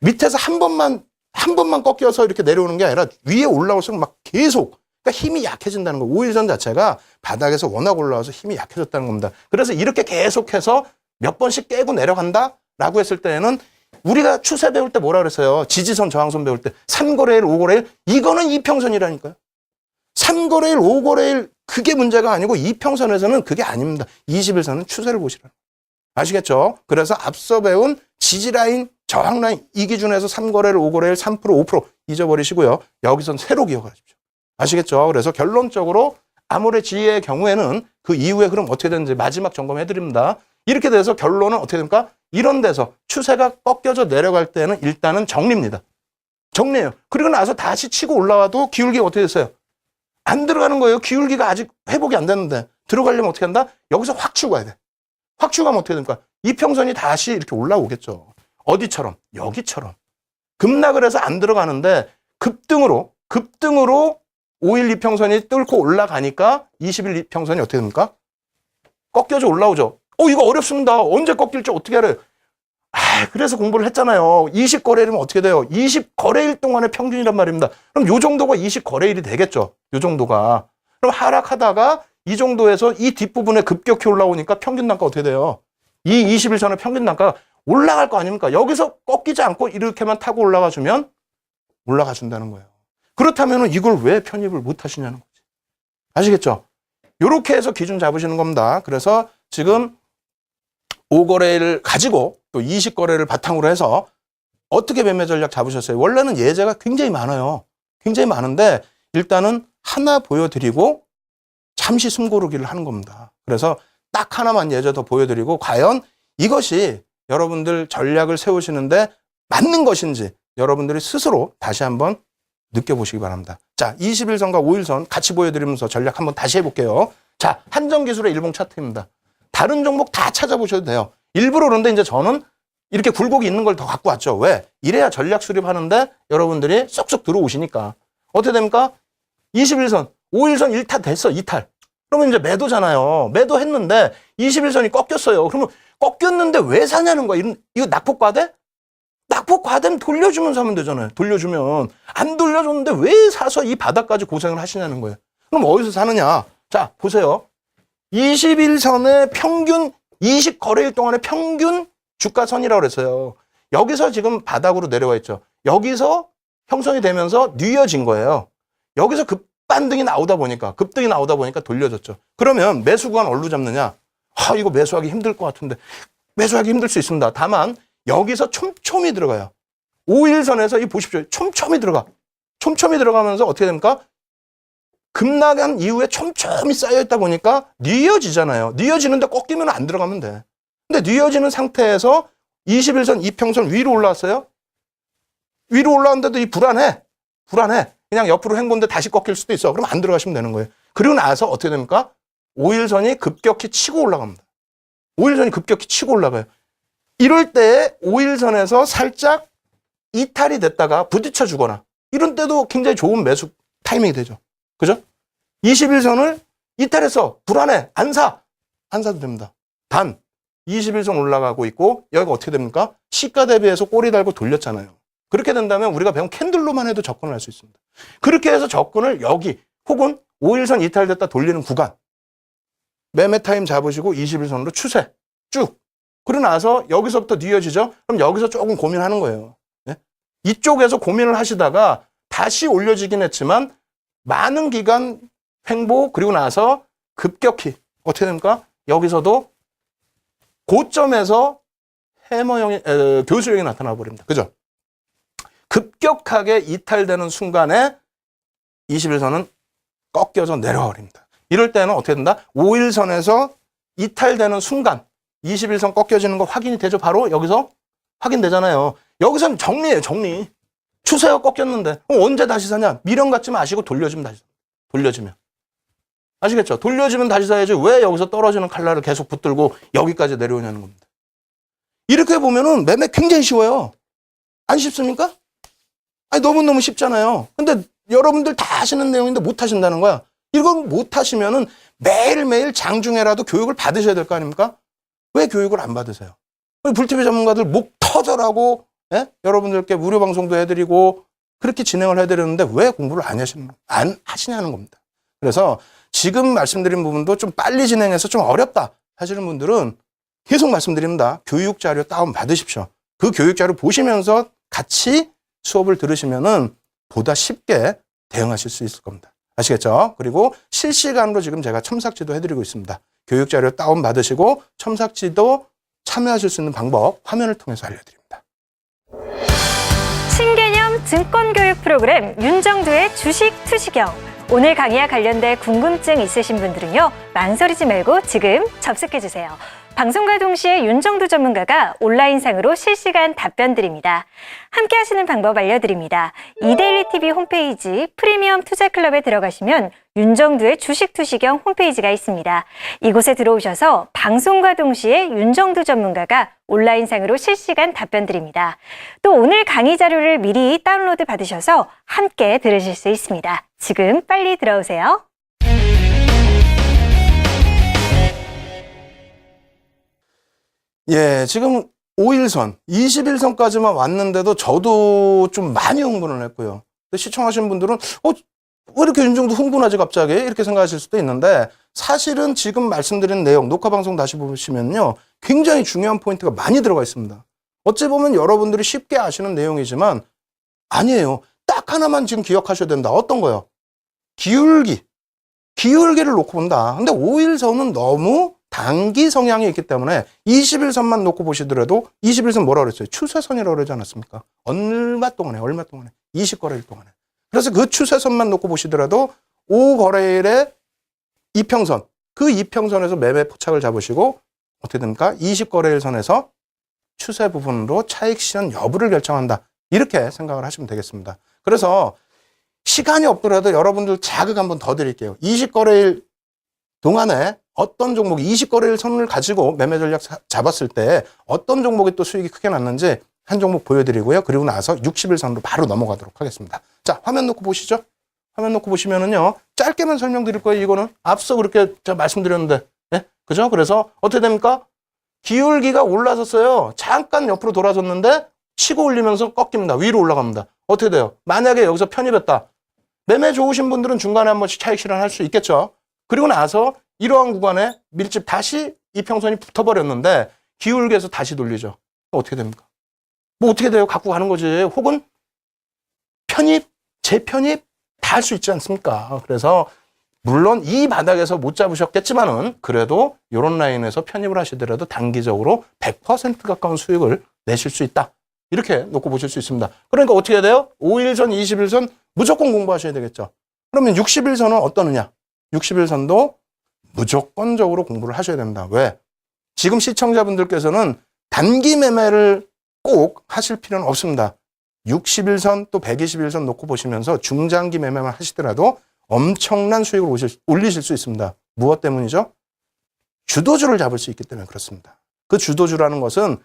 [SPEAKER 1] 밑에서 한 번만 꺾여서 이렇게 내려오는 게 아니라 위에 올라올수록 막 계속 그러니까 힘이 약해진다는 거. 5일선 자체가 바닥에서 워낙 올라와서 힘이 약해졌다는 겁니다. 그래서 이렇게 계속해서 몇 번씩 깨고 내려간다라고 했을 때에는 우리가 추세 배울 때 뭐라 그랬어요? 지지선, 저항선 배울 때 3거래일, 5거래일 이거는 이평선이라니까요. 3거래일, 5거래일 그게 문제가 아니고 이평선에서는 그게 아닙니다. 21선은 추세를 보시라는 아시겠죠? 그래서 앞서 배운 지지라인, 저항라인 이 기준에서 3거래일, 5거래일, 3%, 5% 잊어버리시고요. 여기선 새로 기억하십시오. 아시겠죠? 그래서 결론적으로 아모레 지혜의 경우에는 그 이후에 그럼 어떻게 되는지 마지막 점검해 드립니다. 이렇게 돼서 결론은 어떻게 됩니까? 이런 데서 추세가 꺾여져 내려갈 때는 일단은 정리입니다. 정리해요. 그리고 나서 다시 치고 올라와도 기울기가 어떻게 됐어요? 안 들어가는 거예요. 기울기가 아직 회복이 안 됐는데 들어가려면 어떻게 한다? 여기서 확 치고 가야 돼. 확 치고 가면 어떻게 됩니까? 이평선이 다시 이렇게 올라오겠죠. 어디처럼? 여기처럼. 급락을 해서 안 들어가는데 급등으로 5일 이평선이 뚫고 올라가니까 20일 이평선이 어떻게 됩니까? 꺾여져 올라오죠. 이거 어렵습니다. 언제 꺾일지 어떻게 알아요? 그래서 공부를 했잖아요. 20거래일이면 어떻게 돼요? 20거래일 동안의 평균이란 말입니다. 그럼 요 정도가 20거래일이 되겠죠. 요 정도가. 그럼 하락하다가 이 정도에서 이 뒷부분에 급격히 올라오니까 평균 단가 어떻게 돼요? 이 21선의 평균 단가가 올라갈 거 아닙니까? 여기서 꺾이지 않고 이렇게만 타고 올라가 주면 올라가 준다는 거예요. 그렇다면 이걸 왜 편입을 못 하시냐는 거지. 아시겠죠? 요렇게 해서 기준 잡으시는 겁니다. 그래서 지금 5거래를 가지고 또 20거래를 바탕으로 해서 어떻게 매매 전략 잡으셨어요? 원래는 예제가 굉장히 많아요. 굉장히 많은데 일단은 하나 보여드리고 잠시 숨 고르기를 하는 겁니다. 그래서 딱 하나만 예제 더 보여드리고 과연 이것이 여러분들 전략을 세우시는데 맞는 것인지 여러분들이 스스로 다시 한번 느껴보시기 바랍니다. 자, 21선과 5일선 같이 보여드리면서 전략 한번 다시 해볼게요. 자, 한정기술의 일봉 차트입니다. 다른 종목 다 찾아보셔도 돼요. 일부러 그런데 이제 저는 이렇게 굴곡이 있는 걸 더 갖고 왔죠. 왜? 이래야 전략 수립하는데 여러분들이 쏙쏙 들어오시니까. 어떻게 됩니까? 21선, 5일선 1타 됐어, 2탈. 그러면 이제 매도잖아요. 매도했는데 21선이 꺾였어요. 그러면 꺾였는데 왜 사냐는 거야. 이거 낙폭과대? 낙폭과대면 돌려주면 사면 되잖아요. 돌려주면. 안 돌려줬는데 왜 사서 이 바닥까지 고생을 하시냐는 거예요. 그럼 어디서 사느냐? 자, 보세요. 21선의 평균 20거래일 동안의 평균 주가선이라고 그랬어요. 여기서 지금 바닥으로 내려와 있죠. 여기서 형성이 되면서 뉘어진 거예요. 여기서 급등이 나오다 보니까 돌려졌죠. 그러면 매수 구간 어디로 잡느냐? 이거 매수하기 힘들 것 같은데. 매수하기 힘들 수 있습니다. 다만 여기서 촘촘히 들어가요. 5일선에서 이 보십시오. 촘촘히 들어가. 촘촘히 들어가면서 어떻게 됩니까? 급락한 이후에 촘촘히 쌓여있다 보니까 뉘어지잖아요. 뉘어지는데 꺾이면 안 들어가면 돼. 근데 뉘어지는 상태에서 21선, 이평선 위로 올라왔어요. 위로 올라왔는데도 이 불안해. 그냥 옆으로 헹궜는데 다시 꺾일 수도 있어. 그럼 안 들어가시면 되는 거예요. 그리고 나서 어떻게 됩니까? 5일선이 급격히 치고 올라갑니다. 5일선이 급격히 치고 올라가요. 이럴 때 5일선에서 살짝 이탈이 됐다가 부딪혀 주거나 이런 때도 굉장히 좋은 매수 타이밍이 되죠. 그죠? 21선을 이탈해서 불안해. 안 사도 됩니다. 단 21선 올라가고 있고 여기가 어떻게 됩니까? 시가 대비해서 꼬리 달고 돌렸잖아요. 그렇게 된다면 우리가 배운 캔들로만 해도 접근을 할 수 있습니다. 그렇게 해서 접근을 여기 혹은 5일선 이탈됐다 돌리는 구간 매매 타임 잡으시고 21선으로 추세 쭉 그러고 나서 여기서부터 뉘어지죠? 그럼 여기서 조금 고민하는 거예요. 네? 이쪽에서 고민을 하시다가 다시 올려지긴 했지만 많은 기간 횡보 그리고 나서 급격히 어떻게 됩니까? 여기서도 고점에서 해머형이 교수형이 나타나 버립니다. 그죠? 급격하게 이탈되는 순간에 21선은 꺾여서 내려와 버립니다. 이럴 때는 어떻게 된다? 5일선에서 이탈되는 순간 21선 꺾여지는 거 확인이 되죠? 바로 여기서 확인되잖아요. 여기서는 정리예요. 정리. 추세가 꺾였는데 언제 다시 사냐? 미련 갖지 마시고 돌려주면 다시 사. 돌려주면. 아시겠죠? 돌려주면 다시 사야지 왜 여기서 떨어지는 칼날을 계속 붙들고 여기까지 내려오냐는 겁니다. 이렇게 보면은 매매 굉장히 쉬워요. 안 쉽습니까? 너무너무 쉽잖아요. 근데 여러분들 다 하시는 내용인데 못 하신다는 거야. 이걸 못 하시면은 매일매일 장중에라도 교육을 받으셔야 될 거 아닙니까? 왜 교육을 안 받으세요? 우리 불TV 전문가들 목 터져라고 여러분들께 무료 방송도 해드리고 그렇게 진행을 해드렸는데 왜 공부를 안 하시냐는 겁니다. 그래서 지금 말씀드린 부분도 좀 빨리 진행해서 좀 어렵다 하시는 분들은 계속 말씀드립니다. 교육자료 다운 받으십시오. 그 교육자료 보시면서 같이 수업을 들으시면은 보다 쉽게 대응하실 수 있을 겁니다. 아시겠죠? 그리고 실시간으로 지금 제가 첨삭지도 해드리고 있습니다. 교육자료 다운 받으시고 첨삭지도 참여하실 수 있는 방법 화면을 통해서 알려드립니다.
[SPEAKER 2] 신개념 증권교육 프로그램 윤정두의 주식 투시경. 오늘 강의와 관련된 궁금증 있으신 분들은요, 망설이지 말고 지금 접속해주세요. 방송과 동시에 윤정두 전문가가 온라인상으로 실시간 답변 드립니다. 함께 하시는 방법 알려드립니다. 이데일리 TV 홈페이지 프리미엄 투자클럽에 들어가시면 윤정두의 주식 투시경 홈페이지가 있습니다. 이곳에 들어오셔서 방송과 동시에 윤정두 전문가가 온라인상으로 실시간 답변 드립니다. 또 오늘 강의 자료를 미리 다운로드 받으셔서 함께 들으실 수 있습니다. 지금 빨리 들어오세요.
[SPEAKER 1] 예, 지금 5일선, 20일선까지만 왔는데도 저도 좀 많이 흥분을 했고요. 시청하시는 분들은 왜 이렇게 윤정두 흥분하지 갑자기? 이렇게 생각하실 수도 있는데 사실은 지금 말씀드린 내용, 녹화방송 다시 보시면요. 굉장히 중요한 포인트가 많이 들어가 있습니다. 어찌 보면 여러분들이 쉽게 아시는 내용이지만 아니에요. 딱 하나만 지금 기억하셔야 된다. 어떤 거요? 기울기. 기울기를 놓고 본다. 근데 5일선은 너무 단기 성향이 있기 때문에 21선만 놓고 보시더라도 21선 뭐라 그랬어요? 추세선이라고 그러지 않았습니까? 얼마 동안에 20거래일 동안에. 그래서 그 추세선만 놓고 보시더라도 5거래일의 이평선, 그 이평선에서 매매 포착을 잡으시고 어떻게 됩니까? 20거래일 선에서 추세 부분으로 차익 실현 여부를 결정한다. 이렇게 생각을 하시면 되겠습니다. 그래서 시간이 없더라도 여러분들 자극 한번 더 드릴게요. 20거래일 동안에 어떤 종목이 20거래일 선을 가지고 매매 전략 잡았을 때 어떤 종목이 또 수익이 크게 났는지 한 종목 보여드리고요. 그리고 나서 60일선으로 바로 넘어가도록 하겠습니다. 자, 화면 놓고 보시죠. 화면 놓고 보시면은요. 짧게만 설명드릴 거예요. 이거는 앞서 그렇게 제가 말씀드렸는데. 네? 그죠? 그래서 어떻게 됩니까? 기울기가 올라섰어요. 잠깐 옆으로 돌아섰는데 치고 올리면서 꺾입니다. 위로 올라갑니다. 어떻게 돼요? 만약에 여기서 편입했다. 매매 좋으신 분들은 중간에 한 번씩 차익 실현할 수 있겠죠. 그리고 나서 이러한 구간에 밀집 다시 이평선이 붙어버렸는데 기울기에서 다시 돌리죠. 어떻게 됩니까? 뭐 어떻게 돼요? 갖고 가는 거지. 혹은 편입, 재편입 다 할 수 있지 않습니까? 그래서 물론 이 바닥에서 못 잡으셨겠지만은 그래도 이런 라인에서 편입을 하시더라도 단기적으로 100% 가까운 수익을 내실 수 있다. 이렇게 놓고 보실 수 있습니다. 그러니까 어떻게 해야 돼요? 5일선, 20일선 무조건 공부하셔야 되겠죠. 그러면 60일선은 어떠느냐? 60일선도 무조건적으로 공부를 하셔야 됩니다. 왜? 지금 시청자분들께서는 단기 매매를 꼭 하실 필요는 없습니다. 60일선 또 120일선 놓고 보시면서 중장기 매매만 하시더라도 엄청난 수익을 올리실 수 있습니다. 무엇 때문이죠? 주도주를 잡을 수 있기 때문에 그렇습니다. 그 주도주라는 것은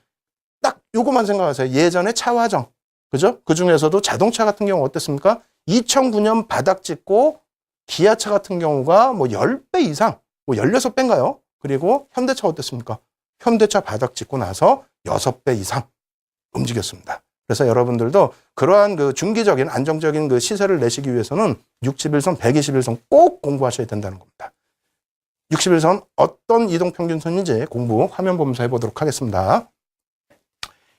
[SPEAKER 1] 딱 요것만 생각하세요. 예전에 차화정, 그죠? 그 중에서도 자동차 같은 경우 어땠습니까? 2009년 바닥 찍고 기아차 같은 경우가 뭐 10배 이상, 뭐 16배인가요? 그리고 현대차 어땠습니까? 현대차 바닥 찍고 나서 6배 이상 움직였습니다. 그래서 여러분들도 그러한 그 중기적인 안정적인 그 시세를 내시기 위해서는 60일선, 120일선 꼭 공부하셔야 된다는 겁니다. 60일선 어떤 이동평균선인지 공부 화면 보면서 해보도록 하겠습니다.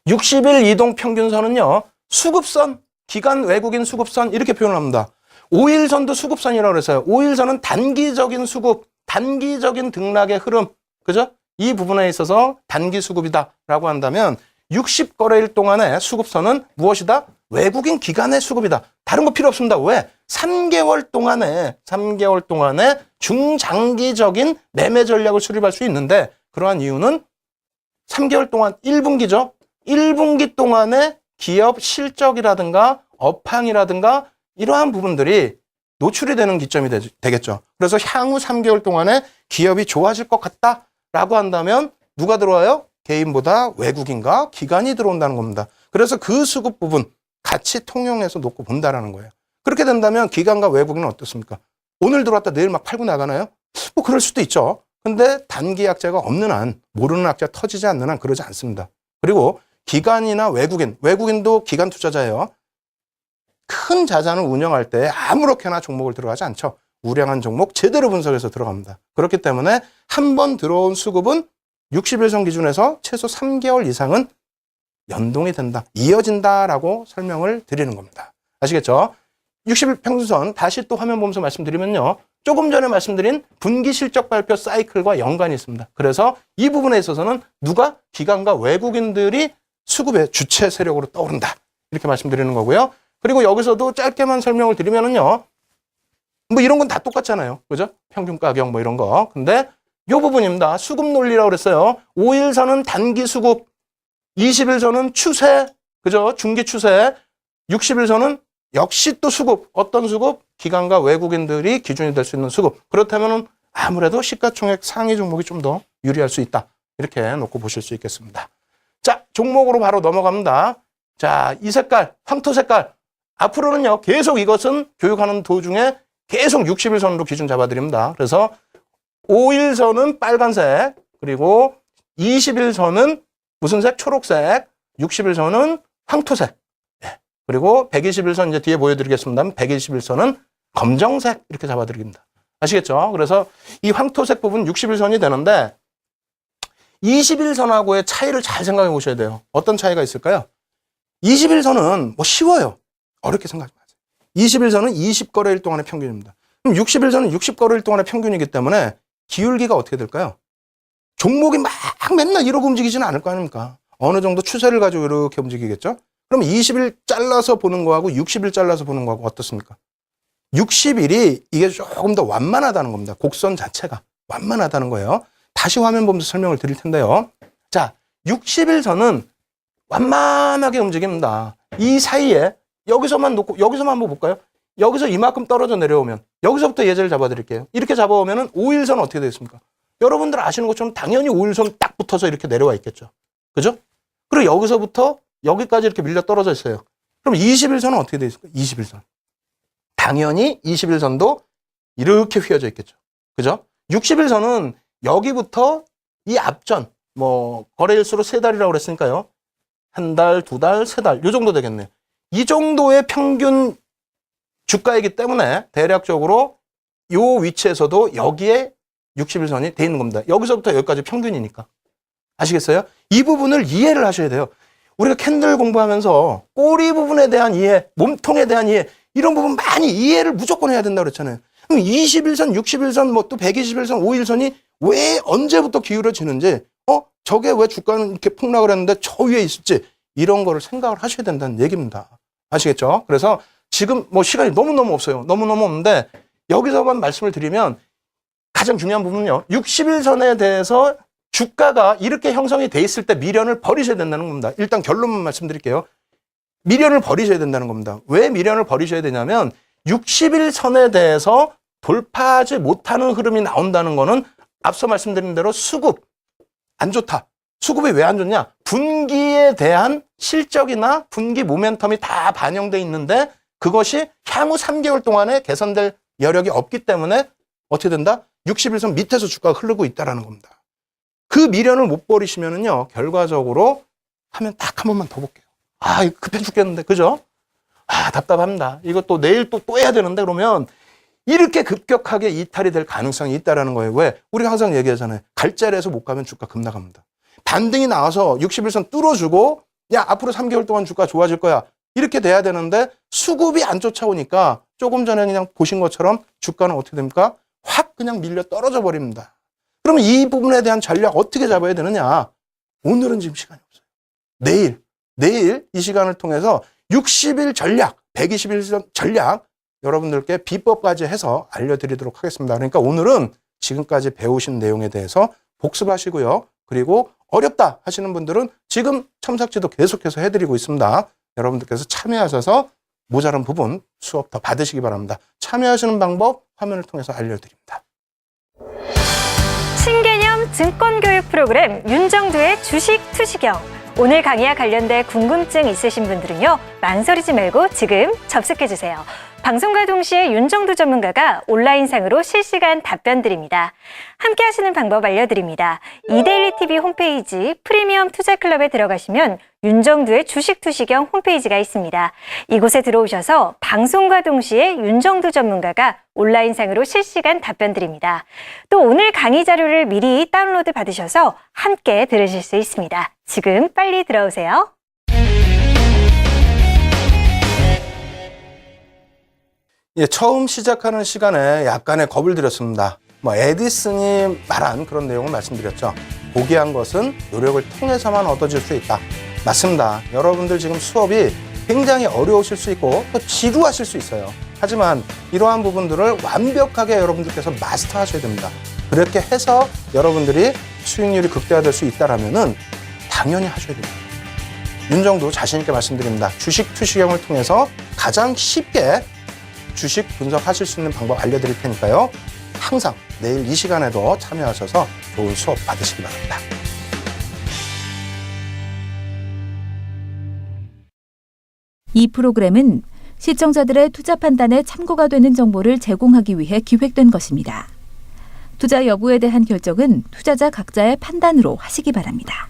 [SPEAKER 1] 60일 이동평균선은요. 수급선, 기간 외국인 수급선 이렇게 표현합니다. 5일선도 수급선이라고 그랬어요. 5일선은 단기적인 수급, 단기적인 등락의 흐름, 그죠? 이 부분에 있어서 단기 수급이다라고 한다면 60거래일 동안의 수급선은 무엇이다? 외국인 기관의 수급이다. 다른 거 필요 없습니다. 왜? 3개월 동안에 중장기적인 매매 전략을 수립할 수 있는데 그러한 이유는 3개월 동안 1분기죠. 1분기 동안의 기업 실적이라든가 업황이라든가 이러한 부분들이 노출이 되는 기점이 되겠죠. 그래서 향후 3개월 동안에 기업이 좋아질 것 같다라고 한다면 누가 들어와요? 개인보다 외국인과 기관이 들어온다는 겁니다. 그래서 그 수급 부분 같이 통용해서 놓고 본다라는 거예요. 그렇게 된다면 기관과 외국인은 어떻습니까? 오늘 들어왔다 내일 막 팔고 나가나요? 뭐 그럴 수도 있죠. 근데 단기 약자가 없는 한, 모르는 약자 터지지 않는 한 그러지 않습니다. 그리고 기관이나 외국인도 기관 투자자예요. 큰 자산을 운영할 때 아무렇게나 종목을 들어가지 않죠. 우량한 종목 제대로 분석해서 들어갑니다. 그렇기 때문에 한 번 들어온 수급은 60일선 기준에서 최소 3개월 이상은 연동이 된다, 이어진다라고 설명을 드리는 겁니다. 아시겠죠? 60일 평균선 다시 또 화면 보면서 말씀드리면요. 조금 전에 말씀드린 분기 실적 발표 사이클과 연관이 있습니다. 그래서 이 부분에 있어서는 누가? 기관과 외국인들이 수급의 주체 세력으로 떠오른다. 이렇게 말씀드리는 거고요. 그리고 여기서도 짧게만 설명을 드리면은요. 뭐 이런 건 다 똑같잖아요. 그죠? 평균 가격 뭐 이런 거. 근데 이 부분입니다. 수급 논리라고 그랬어요. 5일선은 단기 수급, 20일선은 추세, 그죠? 중기 추세, 60일선은 역시 또 수급. 어떤 수급? 기관과 외국인들이 기준이 될 수 있는 수급. 그렇다면 아무래도 시가총액 상위 종목이 좀 더 유리할 수 있다. 이렇게 놓고 보실 수 있겠습니다. 자, 종목으로 바로 넘어갑니다. 자, 이 색깔, 황토 색깔. 앞으로는요, 계속 이것은 교육하는 도중에 계속 60일선으로 기준 잡아드립니다. 그래서 5일선은 빨간색, 그리고 20일선은 무슨 색? 초록색, 60일선은 황토색, 그리고 121선 이제 뒤에 보여드리겠습니다. 121선은 검정색 이렇게 잡아드립니다. 아시겠죠? 그래서 이 황토색 부분 60일선이 되는데 21선하고의 차이를 잘 생각해 보셔야 돼요. 어떤 차이가 있을까요? 21선은 뭐 쉬워요. 어렵게 생각하지 마세요. 21선은 20거래일 동안의 평균입니다. 그럼 60일선은 60거래일 동안의 평균이기 때문에 기울기가 어떻게 될까요? 종목이 막 맨날 이러고 움직이지는 않을 거 아닙니까? 어느 정도 추세를 가지고 이렇게 움직이겠죠? 그럼 20일 잘라서 보는 거하고 60일 잘라서 보는 거하고 어떻습니까? 60일이 이게 조금 더 완만하다는 겁니다. 곡선 자체가 완만하다는 거예요. 다시 화면 보면서 설명을 드릴 텐데요. 자, 60일선은 완만하게 움직입니다. 이 사이에 여기서만 놓고 여기서만 한번 볼까요? 여기서 이만큼 떨어져 내려오면 여기서부터 예제를 잡아드릴게요. 이렇게 잡아오면 5일선 어떻게 되겠습니까? 여러분들 아시는 것처럼 당연히 5일선 딱 붙어서 이렇게 내려와 있겠죠. 그죠? 그리고 여기서부터 여기까지 이렇게 밀려 떨어져 있어요. 그럼 21선은 어떻게 되어 있을까요? 21선. 당연히 21선도 이렇게 휘어져 있겠죠. 그죠? 60일선은 여기부터 이 앞전, 뭐, 거래일수로 3달이라고 그랬으니까요. 1달, 2달, 3달, 요 정도 되겠네요. 이 정도의 평균 주가이기 때문에 대략적으로 요 위치에서도 여기에 60일선이 돼 있는 겁니다. 여기서부터 여기까지 평균이니까. 아시겠어요? 이 부분을 이해를 하셔야 돼요. 우리가 캔들 공부하면서 꼬리 부분에 대한 이해, 몸통에 대한 이해, 이런 부분 많이 이해를 무조건 해야 된다고 그랬잖아요. 그럼 21선, 60일선, 뭐 또 120일선, 5일선이 왜 언제부터 기울어지는지, 저게 왜 주가는 이렇게 폭락을 했는데 저 위에 있을지, 이런 거를 생각을 하셔야 된다는 얘기입니다. 아시겠죠? 그래서 지금 뭐 시간이 너무너무 없어요. 너무너무 없는데 여기서만 말씀을 드리면 가장 중요한 부분은요. 60일선에 대해서 주가가 이렇게 형성이 돼 있을 때 미련을 버리셔야 된다는 겁니다. 일단 결론만 말씀드릴게요. 미련을 버리셔야 된다는 겁니다. 왜 미련을 버리셔야 되냐면 60일선에 대해서 돌파하지 못하는 흐름이 나온다는 거는 앞서 말씀드린 대로 수급 안 좋다. 수급이 왜 안 좋냐? 분기에 대한 실적이나 분기 모멘텀이 다 반영돼 있는데 그것이 향후 3개월 동안에 개선될 여력이 없기 때문에 어떻게 된다? 60일선 밑에서 주가가 흐르고 있다는 겁니다. 그 미련을 못 버리시면은요, 결과적으로 하면 딱 한 번만 더 볼게요. 이거 급해 죽겠는데, 그죠? 답답합니다. 이거 또 내일 또 해야 되는데, 그러면 이렇게 급격하게 이탈이 될 가능성이 있다는 거예요. 왜? 우리가 항상 얘기하잖아요. 갈 자리에서 못 가면 주가 급락합니다. 반등이 나와서 60일선 뚫어주고, 야, 앞으로 3개월 동안 주가 좋아질 거야. 이렇게 돼야 되는데, 수급이 안 쫓아오니까 조금 전에 그냥 보신 것처럼 주가는 어떻게 됩니까? 확 그냥 밀려 떨어져 버립니다. 그러면 이 부분에 대한 전략 어떻게 잡아야 되느냐? 오늘은 지금 시간이 없어요. 내일 이 시간을 통해서 60일 전략, 120일 전략 여러분들께 비법까지 해서 알려드리도록 하겠습니다. 그러니까 오늘은 지금까지 배우신 내용에 대해서 복습하시고요. 그리고 어렵다 하시는 분들은 지금 첨삭지도 계속해서 해드리고 있습니다. 여러분들께서 참여하셔서 모자란 부분 수업 더 받으시기 바랍니다. 참여하시는 방법 화면을 통해서 알려드립니다.
[SPEAKER 2] 신개념 증권교육 프로그램 윤정두의 주식 투시경. 오늘 강의와 관련된 궁금증 있으신 분들은요, 망설이지 말고 지금 접속해주세요. 방송과 동시에 윤정두 전문가가 온라인상으로 실시간 답변 드립니다. 함께 하시는 방법 알려드립니다. 이데일리TV 홈페이지 프리미엄 투자클럽에 들어가시면 윤정두의 주식투시경 홈페이지가 있습니다. 이곳에 들어오셔서 방송과 동시에 윤정두 전문가가 온라인상으로 실시간 답변 드립니다. 또 오늘 강의 자료를 미리 다운로드 받으셔서 함께 들으실 수 있습니다. 지금 빨리 들어오세요.
[SPEAKER 1] 예, 처음 시작하는 시간에 약간의 겁을 드렸습니다. 에디슨이 말한 그런 내용을 말씀드렸죠. 포기한 것은 노력을 통해서만 얻어질 수 있다. 맞습니다. 여러분들 지금 수업이 굉장히 어려우실 수 있고 또 지루하실 수 있어요. 하지만 이러한 부분들을 완벽하게 여러분들께서 마스터하셔야 됩니다. 그렇게 해서 여러분들이 수익률이 극대화될 수 있다라면은 당연히 하셔야 됩니다. 윤정두 자신 있게 말씀드립니다. 주식 투시경을 통해서 가장 쉽게 주식 분석하실 수 있는 방법 알려드릴 테니까요. 항상 내일 이 시간에도 참여하셔서 좋은 수업 받으시기 바랍니다.
[SPEAKER 3] 이 프로그램은 시청자들의 투자 판단에 참고가 되는 정보를 제공하기 위해 기획된 것입니다. 투자 여부에 대한 결정은 투자자 각자의 판단으로 하시기 바랍니다.